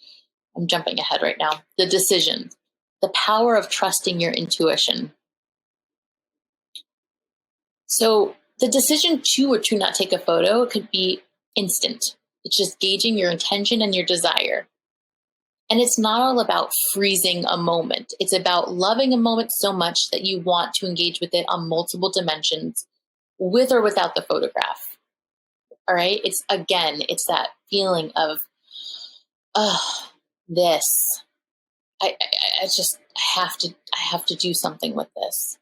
I'm jumping ahead right now. The decision, the power of trusting your intuition. So the decision to or to not take a photo could be instant. It's just gauging your intention and your desire. And it's not all about freezing a moment. It's about loving a moment so much that you want to engage with it on multiple dimensions, with or without the photograph. All right. It's that feeling of, oh, this. I have to do something with this.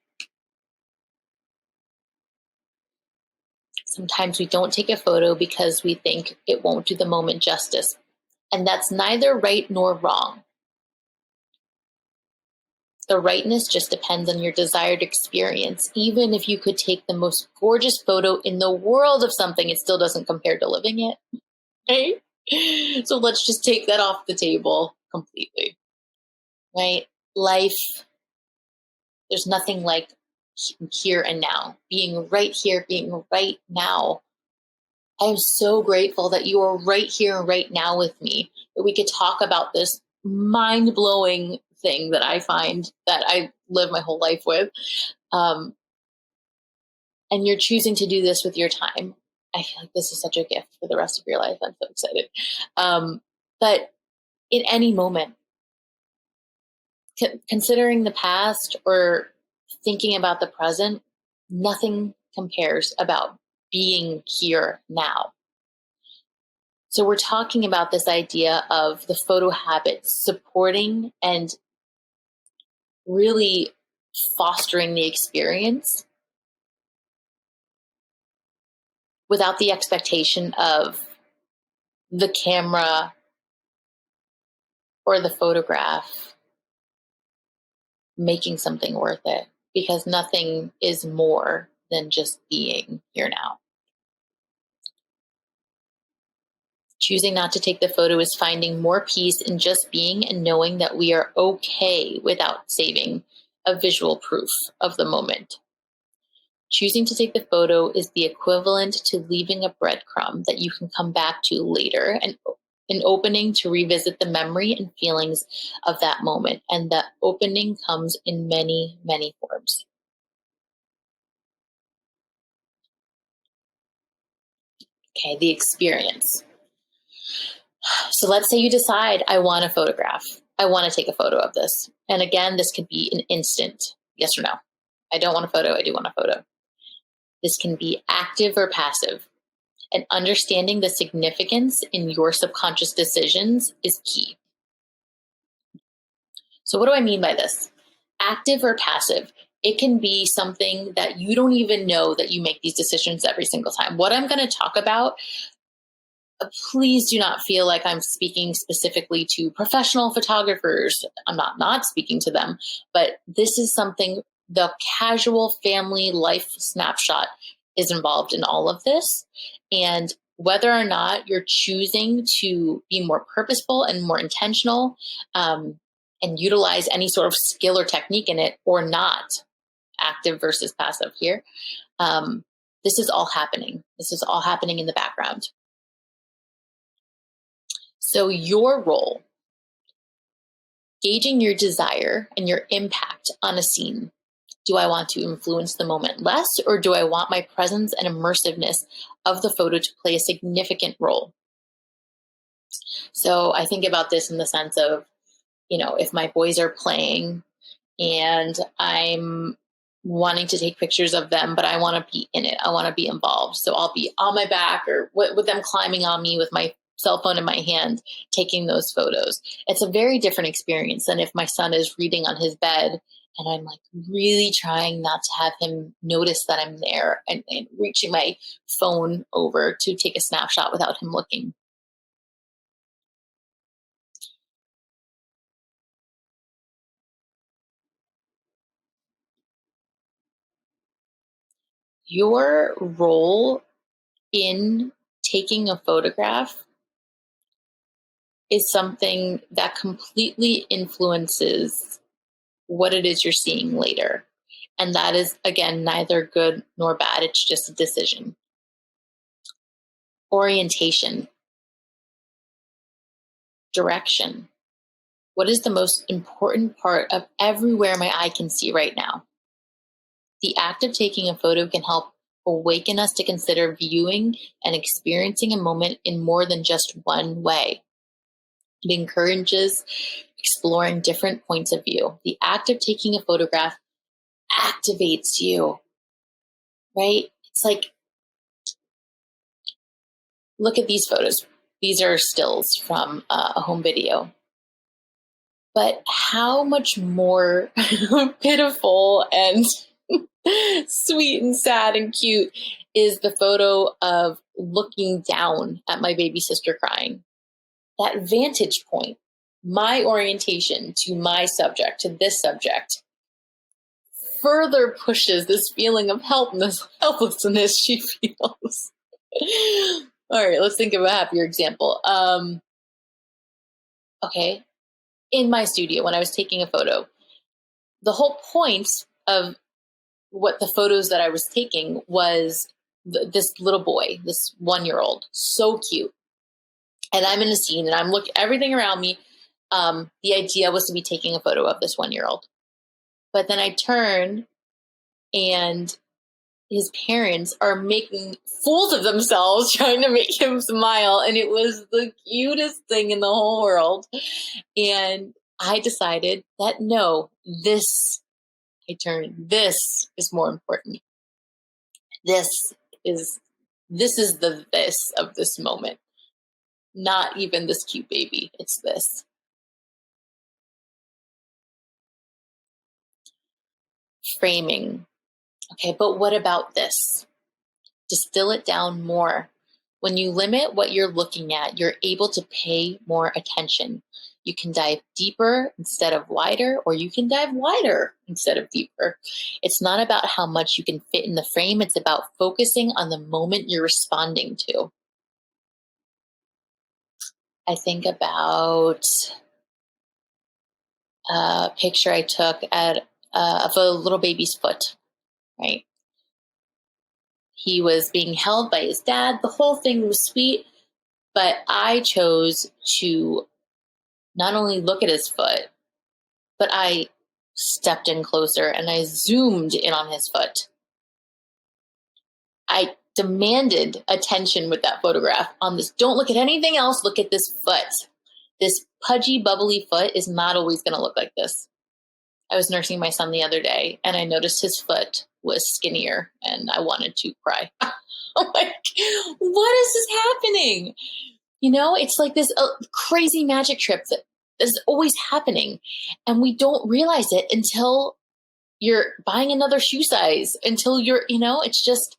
Sometimes we don't take a photo because we think it won't do the moment justice. And that's neither right nor wrong. The rightness just depends on your desired experience. Even if you could take the most gorgeous photo in the world of something, it still doesn't compare to living it. Right? So let's just take that off the table completely. Right? Life, there's nothing like here and now. Being right here, being right now. I am so grateful that you are right here and right now with me, that we could talk about this mind-blowing thing that I find that I live my whole life with. And you're choosing to do this with your time. I feel like this is such a gift for the rest of your life. I'm so excited. But in any moment, considering the past or thinking about the present, nothing compares about being here now. So we're talking about this idea of the photo habit supporting and really fostering the experience without the expectation of the camera or the photograph making something worth it, because nothing is more than just being here now. Choosing not to take the photo is finding more peace in just being and knowing that we are okay without saving a visual proof of the moment. Choosing to take the photo is the equivalent to leaving a breadcrumb that you can come back to later, and an opening to revisit the memory and feelings of that moment. And that opening comes in many, many forms. Okay, the experience. So let's say you decide, I want a photograph. I want to take a photo of this. And again, this could be an instant yes or no. I don't want a photo. I do want a photo. This can be active or passive. And understanding the significance in your subconscious decisions is key. So what do I mean by this? Active or passive? It can be something that you don't even know that you make these decisions every single time. What I'm going to talk about, please do not feel like I'm speaking specifically to professional photographers. I'm not speaking to them, but this is something, the casual family life snapshot is involved in all of this. And whether or not you're choosing to be more purposeful and more intentional, and utilize any sort of skill or technique in it or not, active versus passive here. This is all happening. This is all happening in the background. So your role, gauging your desire and your impact on a scene. Do I want to influence the moment less, or do I want my presence and immersiveness of the photo to play a significant role? So I think about this in the sense of, if my boys are playing and I'm wanting to take pictures of them, but I want to be in it. I want to be involved. So I'll be on my back or with them climbing on me with my cell phone in my hand, taking those photos. It's a very different experience than if my son is reading on his bed and I'm like really trying not to have him notice that I'm there and reaching my phone over to take a snapshot without him looking. Your role in taking a photograph is something that completely influences what it is you're seeing later. And that is, again, neither good nor bad. It's just a decision. Orientation, direction. What is the most important part of everywhere my eye can see right now? The act of taking a photo can help awaken us to consider viewing and experiencing a moment in more than just one way. It encourages exploring different points of view. The act of taking a photograph activates you, right? It's like, look at these photos. These are stills from a home video. But how much more pitiful and sweet and sad and cute is the photo of looking down at my baby sister crying? That vantage point, my orientation to my subject, to this subject, further pushes this feeling of helplessness she feels. All right, let's think of a happier example. Okay, in my studio, when I was taking a photo, the whole point of what the photos that I was taking was this little boy, this 1-year-old, so cute. And I'm in a scene and I'm looking everything around me. The idea was to be taking a photo of this 1-year-old. But then I turn and his parents are making fools of themselves trying to make him smile. And it was the cutest thing in the whole world. And I decided that no, this is more important. This is the this of this moment. Not even this cute baby. It's this. Framing. Okay, but what about this? Distill it down more. When you limit what you're looking at, you're able to pay more attention. You can dive deeper instead of wider, or you can dive wider instead of deeper. It's not about how much you can fit in the frame. It's about focusing on the moment you're responding to. I think about a picture I took of a little baby's foot, right? He was being held by his dad. The whole thing was sweet, but I chose to not only look at his foot, but I stepped in closer and I zoomed in on his foot. I demanded attention with that photograph on this. Don't look at anything else. Look at this foot. This pudgy, bubbly foot is not always going to look like this. I was nursing my son the other day and I noticed his foot was skinnier and I wanted to cry. I'm like, what is this happening? It's like this crazy magic trip that is always happening. And we don't realize it until you're buying another shoe size, until you're, it's just,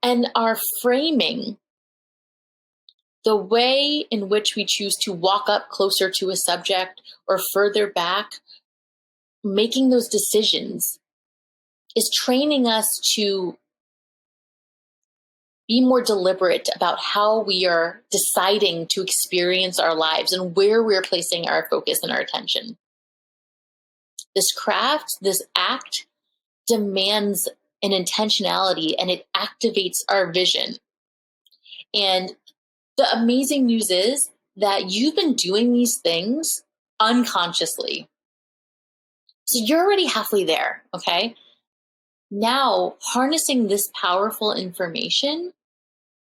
and our framing, the way in which we choose to walk up closer to a subject or further back, making those decisions is training us to be more deliberate about how we are deciding to experience our lives and where we're placing our focus and our attention. This craft, this act demands an intentionality, and it activates our vision. And the amazing news is that you've been doing these things unconsciously. So you're already halfway there, okay? Now, harnessing this powerful information,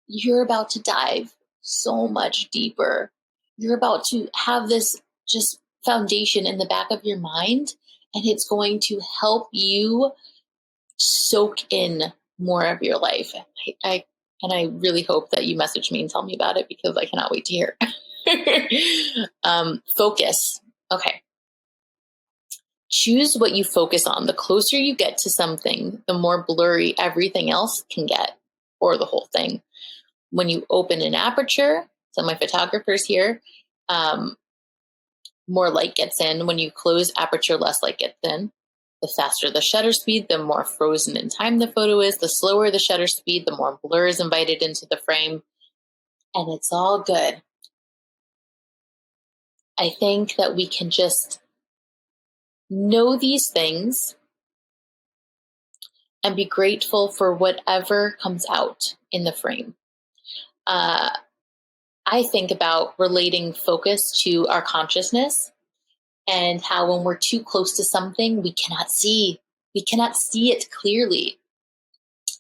you're about to dive so much deeper. You're about to have this just foundation in the back of your mind, and it's going to help you soak in more of your life. I really hope that you message me and tell me about it, because I cannot wait to hear. Focus. Okay. Choose what you focus on. The closer you get to something, the more blurry everything else can get, or the whole thing. When you open an aperture, so my photographers here, more light gets in. When you close aperture, less light gets in. The faster the shutter speed, the more frozen in time the photo is. The slower the shutter speed, the more blur is invited into the frame. And it's all good. I think that we can just know these things and be grateful for whatever comes out in the frame. I think about relating focus to our consciousness, and how when we're too close to something, we cannot see it clearly.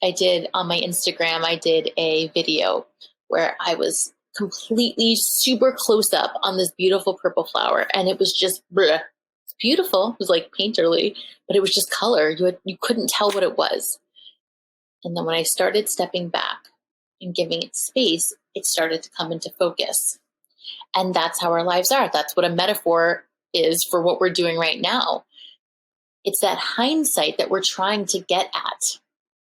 I did on my Instagram, I did a video where I was completely super close up on this beautiful purple flower, and it was just it's beautiful. It was like painterly, but it was just color. You couldn't tell what it was. And then when I started stepping back and giving it space, it started to come into focus. And that's how our lives are. That's what a metaphor is for what we're doing right now. It's that hindsight that we're trying to get at,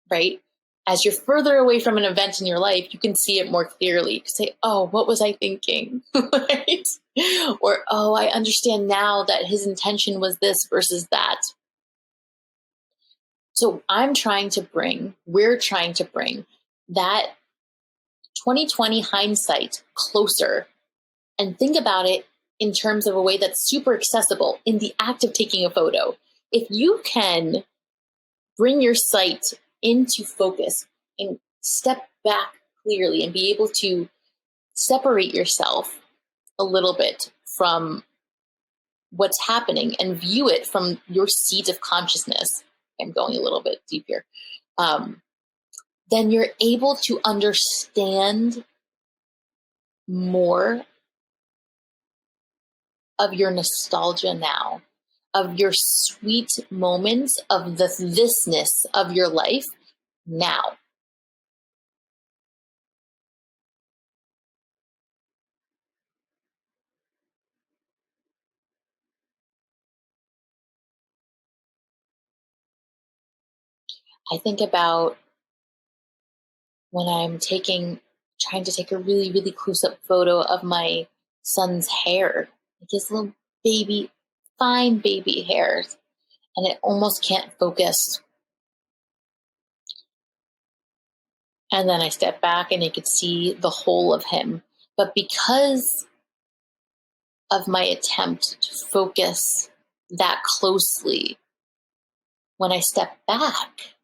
right? As you're further away from an event in your life, you can see it more clearly. You can say, oh, what was I thinking? Right? Or, oh, I understand now that his intention was this versus that. So we're trying to bring that 2020 hindsight closer, and think about it in terms of a way that's super accessible in the act of taking a photo. If you can bring your sight into focus and step back clearly and be able to separate yourself a little bit from what's happening and view it from your seat of consciousness, I'm going a little bit deep here, then you're able to understand more of your nostalgia now, of your sweet moments of the thisness of your life now. I think about when I'm trying to take a really, really close up photo of my son's hair, like his little baby, fine baby hairs, and it almost can't focus. And then I step back and I could see the whole of him. But because of my attempt to focus that closely, when I step back,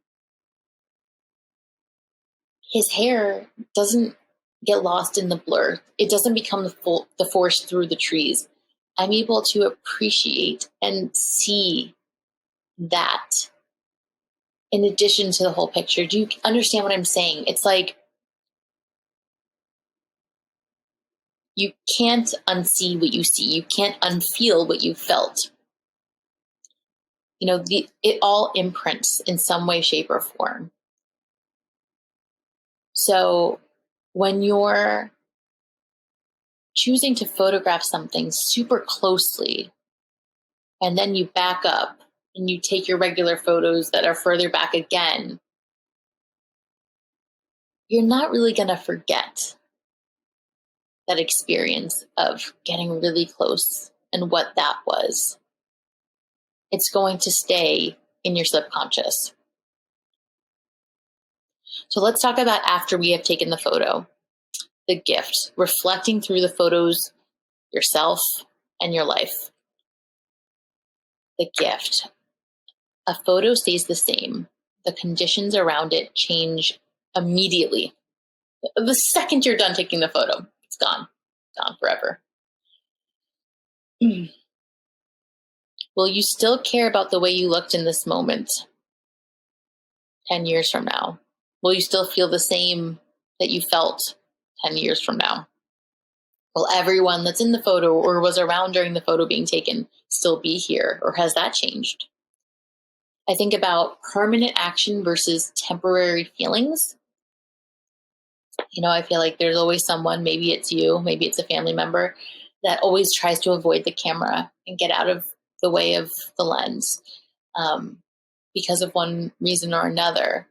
his hair doesn't get lost in the blur. It doesn't become the forest through the trees. I'm able to appreciate and see that in addition to the whole picture. Do you understand what I'm saying? It's like you can't unsee what you see. You can't unfeel what you felt. You know, it all imprints in some way, shape, or form. So when you're choosing to photograph something super closely, and then you back up and you take your regular photos that are further back again, you're not really going to forget that experience of getting really close and what that was. It's going to stay in your subconscious. So let's talk about after we have taken the photo, the gift, reflecting through the photos, yourself and your life. The gift. A photo stays the same. The conditions around it change immediately. The second you're done taking the photo, it's gone forever. Will you still care about the way you looked in this moment 10 years from now? Will you still feel the same that you felt 10 years from now? Will everyone that's in the photo or was around during the photo being taken still be here, or has that changed? I think about permanent action versus temporary feelings. I feel like there's always someone, maybe it's you, maybe it's a family member, that always tries to avoid the camera and get out of the way of the lens because of one reason or another.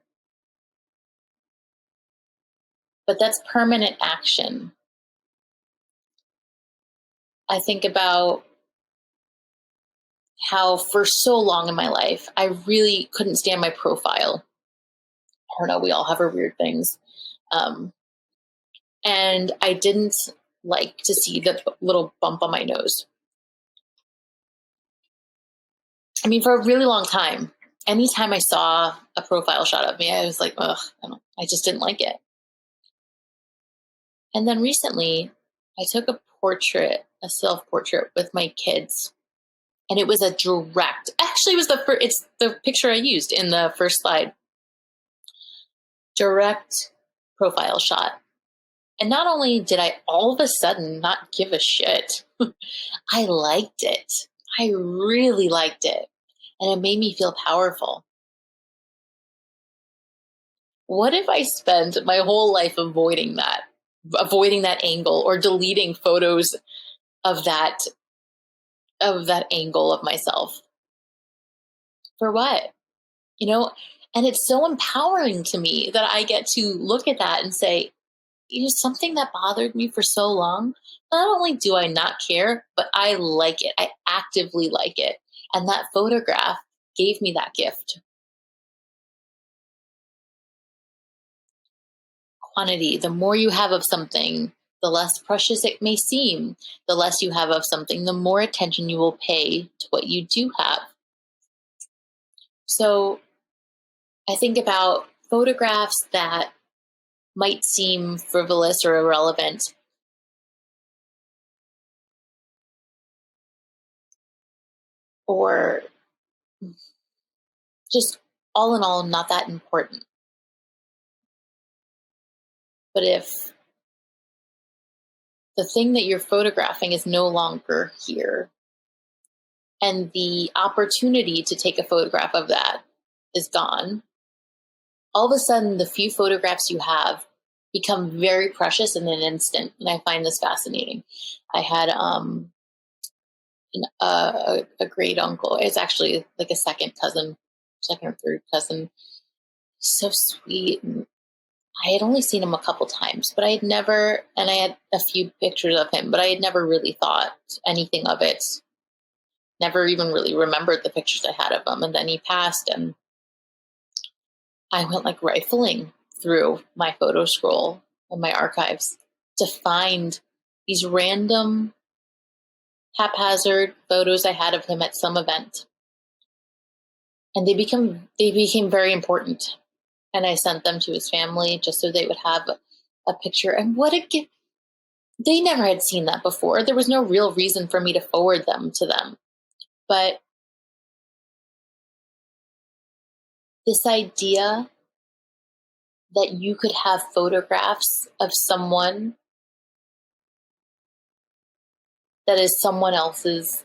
But that's permanent action. I think about how for so long in my life, I really couldn't stand my profile. I don't know, we all have our weird things. And I didn't like to see the little bump on my nose. I mean, for a really long time, anytime I saw a profile shot of me, I was like, ugh, I just didn't like it. And then recently, I took a self-portrait with my kids. And it was actually it was it's the picture I used in the first slide. Direct profile shot. And not only did I all of a sudden not give a shit, I liked it. I really liked it. And it made me feel powerful. What if I spent my whole life avoiding that angle, or deleting photos of that angle of myself? For what? And it's so empowering to me that I get to look at that and say, something that bothered me for so long, not only do I not care, but I like it. I actively like it. And that photograph gave me that gift. Quantity. The more you have of something, the less precious it may seem. The less you have of something, the more attention you will pay to what you do have. So I think about photographs that might seem frivolous or irrelevant. Or just all in all, not that important. But if the thing that you're photographing is no longer here, and the opportunity to take a photograph of that is gone, all of a sudden the few photographs you have become very precious in an instant. And I find this fascinating. I had a great uncle. It's actually like a second or third cousin. So sweet. And I had only seen him a couple times, but I had a few pictures of him, but I had never really thought anything of it. Never even really remembered the pictures I had of him. And then he passed, and I went like rifling through my photo scroll and my archives to find these random haphazard photos I had of him at some event. And they became very important. And I sent them to his family just so they would have a picture. And what a gift. They never had seen that before. There was no real reason for me to forward them to them. But this idea that you could have photographs of someone that is someone else's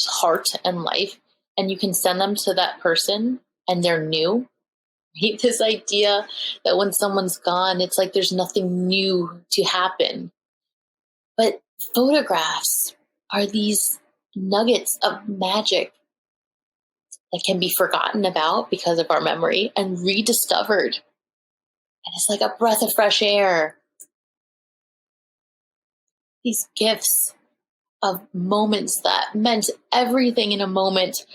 heart and life, and you can send them to that person and they're new. Right? This idea that when someone's gone, it's like there's nothing new to happen. But photographs are these nuggets of magic that can be forgotten about because of our memory and rediscovered. And it's like a breath of fresh air. These gifts of moments that meant everything in a moment,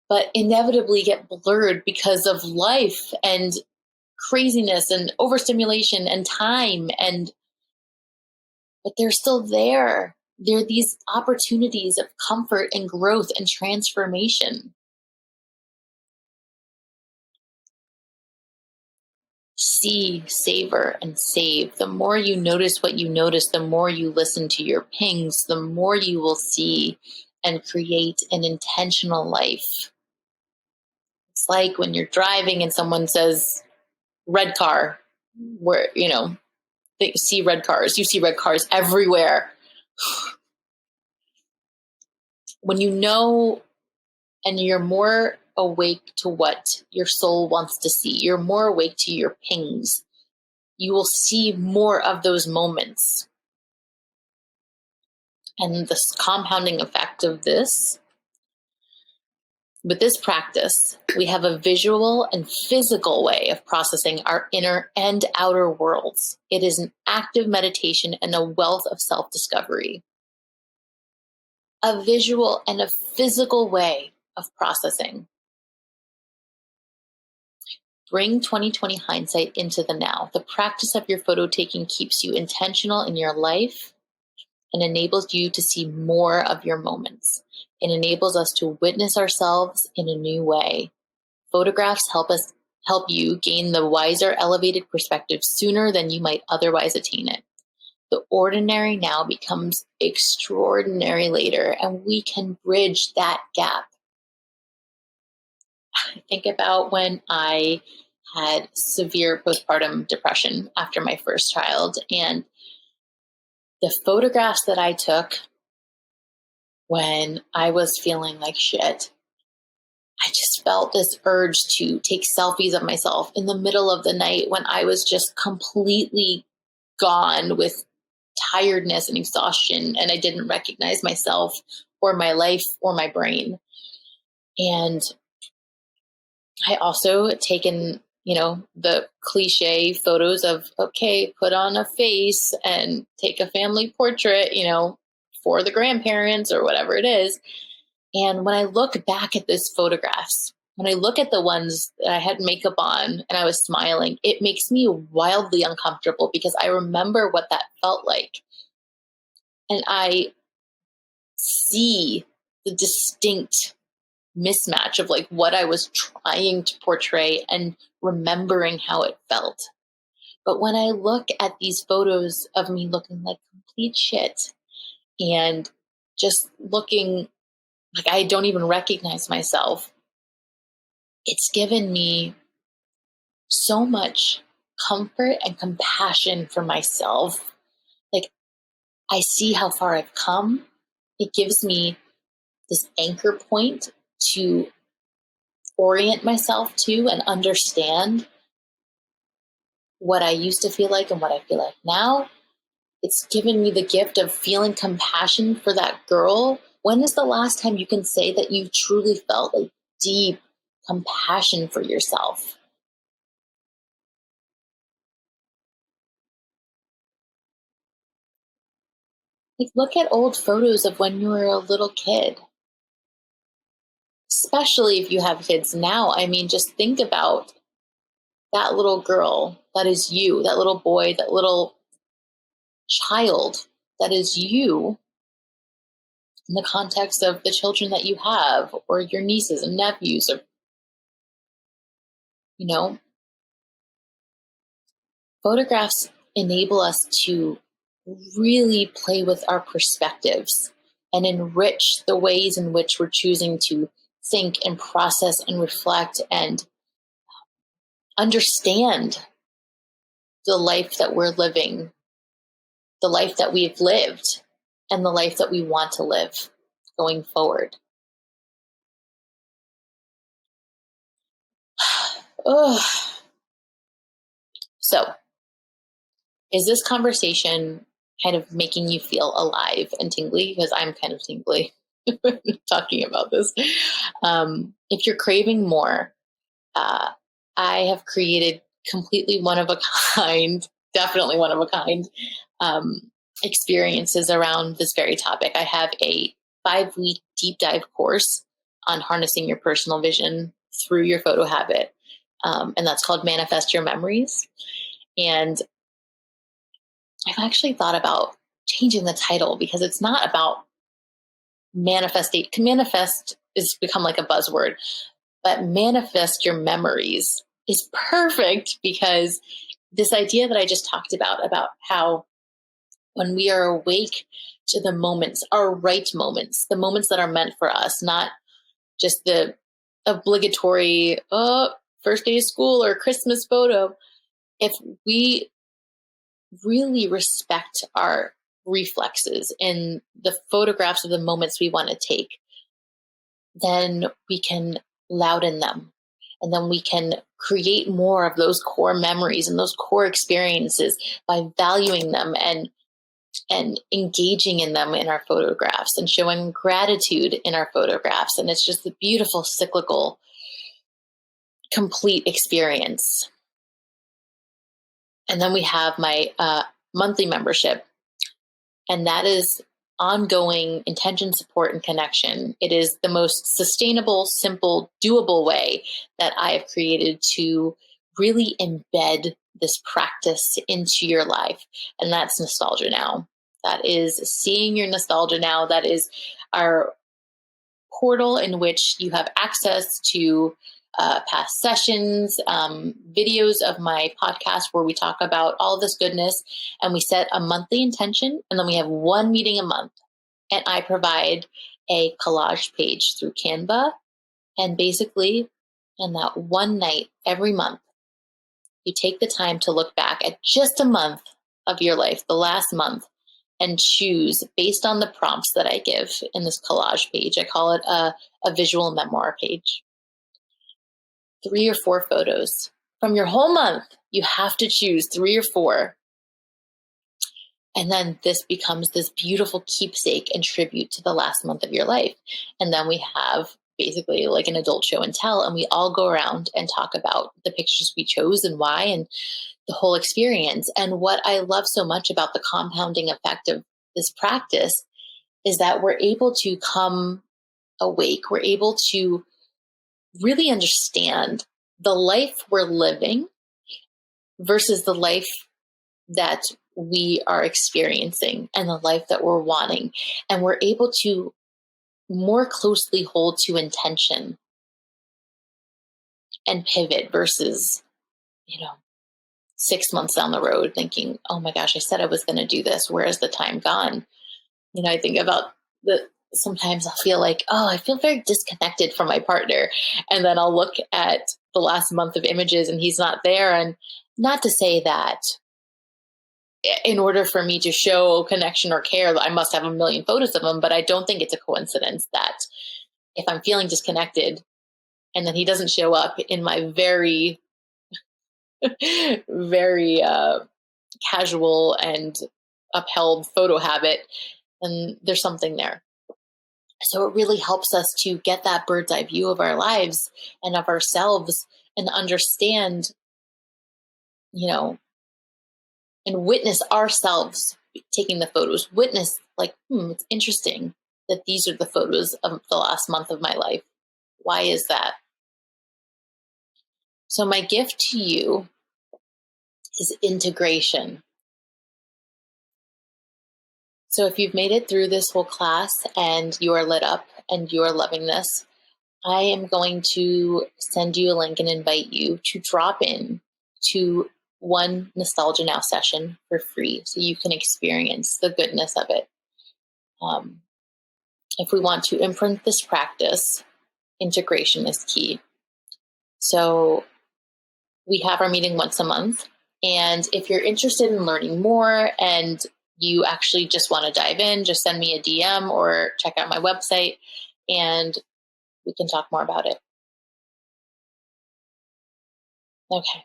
but inevitably get blurred because of life and craziness and overstimulation and time, but they're still there. They're these opportunities of comfort and growth and transformation. See, savor, and save. The more you notice what you notice, the more you listen to your pings, the more you will see and create an intentional life. It's like when you're driving and someone says, red car, where, they see red cars. You see red cars everywhere. When you know and you're more awake to what your soul wants to see, you're more awake to your pings, you will see more of those moments. And the compounding effect of this, with this practice, we have a visual and physical way of processing our inner and outer worlds. It is an active meditation and a wealth of self-discovery. A visual and a physical way of processing. Bring 2020 hindsight into the now. The practice of your photo taking keeps you intentional in your life and enables you to see more of your moments. It enables us to witness ourselves in a new way. Photographs help you gain the wiser, elevated perspective sooner than you might otherwise attain it. The ordinary now becomes extraordinary later, and we can bridge that gap. Think about when I had severe postpartum depression after my first child, and the photographs that I took when I was feeling like shit, I just felt this urge to take selfies of myself in the middle of the night when I was just completely gone with tiredness and exhaustion, and I didn't recognize myself or my life or my brain. And I also taken, the cliche photos of, okay, put on a face and take a family portrait, for the grandparents or whatever it is. And when I look back at those photographs, when I look at the ones that I had makeup on and I was smiling, it makes me wildly uncomfortable because I remember what that felt like. And I see the distinct mismatch of like what I was trying to portray and remembering how it felt. But when I look at these photos of me looking like complete shit and just looking like I don't even recognize myself, it's given me so much comfort and compassion for myself. Like, I see how far I've come. It gives me this anchor point to orient myself to and understand what I used to feel like and what I feel like now. It's given me the gift of feeling compassion for that girl. When is the last time you can say that you truly felt a deep compassion for yourself? Like, look at old photos of when you were a little kid, especially if you have kids now. I mean, just think about that little girl that is you, that little boy, that little child that is you in the context of the children that you have or your nieces and nephews, or, you know, photographs enable us to really play with our perspectives and enrich the ways in which we're choosing to think and process and reflect and understand the life that we're living, the life that we've lived, and the life that we want to live going forward. Ugh. So, is this conversation kind of making you feel alive and tingly? Because I'm kind of tingly talking about this. If you're craving more, I have created completely one of a kind, definitely one of a kind experiences around this very topic. I have a 5-week deep dive course on harnessing your personal vision through your photo habit. And that's called Manifest Your Memories. And I've actually thought about changing the title because it's not about manifesting. Manifest has become like a buzzword, but manifest your memories is perfect because this idea that I just talked about how when we are awake to the moments, our right moments, the moments that are meant for us, not just the obligatory, first day of school or Christmas photo. If we really respect our reflexes in the photographs of the moments we want to take, then we can louden them. And then we can create more of those core memories and those core experiences by valuing them and engaging in them in our photographs and showing gratitude in our photographs. And it's just a beautiful, cyclical, complete experience. And then we have my monthly membership, and that is ongoing intention, support, and connection. It is the most sustainable, simple, doable way that I have created to really embed this practice into your life. And that's Nostalgia Now. That is seeing your Nostalgia Now. That is our portal in which you have access to past sessions, videos of my podcast where we talk about all this goodness, and we set a monthly intention, and then we have one meeting a month. And I provide a collage page through Canva. And basically, in that one night every month, you take the time to look back at just a month of your life, the last month, and choose based on the prompts that I give in this collage page. I call it a visual memoir page. 3 or 4 photos from your whole month. You have to choose 3 or 4. And then this becomes this beautiful keepsake and tribute to the last month of your life. And then we have basically like an adult show and tell, and we all go around and talk about the pictures we chose and why, and the whole experience. And what I love so much about the compounding effect of this practice is that we're able to come awake. We're able to really understand the life we're living versus the life that we are experiencing and the life that we're wanting. And we're able to more closely hold to intention and pivot versus, 6 months down the road thinking, oh my gosh, I said I was going to do this. Where has the time gone? I think about sometimes I'll feel like, I feel very disconnected from my partner. And then I'll look at the last month of images and he's not there. And not to say that in order for me to show connection or care, I must have a million photos of him, but I don't think it's a coincidence that if I'm feeling disconnected and then he doesn't show up in my very, very casual and upheld photo habit, then there's something there. So it really helps us to get that bird's eye view of our lives and of ourselves and understand, and witness ourselves taking the photos, witness like, it's interesting that these are the photos of the last month of my life. Why is that? So my gift to you is integration. So if you've made it through this whole class and you are lit up and you are loving this, I am going to send you a link and invite you to drop in to one Nostalgia Now session for free so you can experience the goodness of it. If we want to imprint this practice, integration is key. So we have our meeting once a month. And if you're interested in learning more and you actually just want to dive in, just send me a DM or check out my website and we can talk more about it. Okay.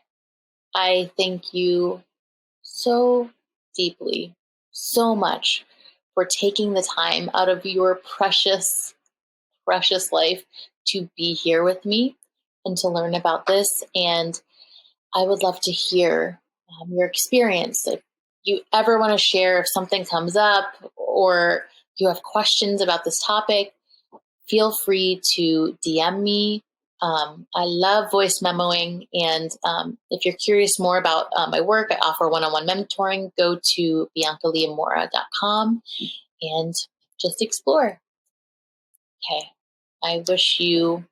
I thank you so deeply, so much for taking the time out of your precious, precious life to be here with me and to learn about this. And I would love to hear your experience. If you ever want to share, if something comes up or you have questions about this topic, feel free to DM me. I love voice memoing. And if you're curious more about my work, I offer one-on-one mentoring. Go to biancaliamora.com and just explore. Okay. I wish you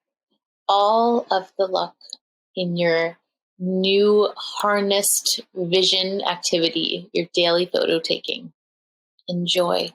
all of the luck in your new harnessed vision activity, your daily photo taking. Enjoy.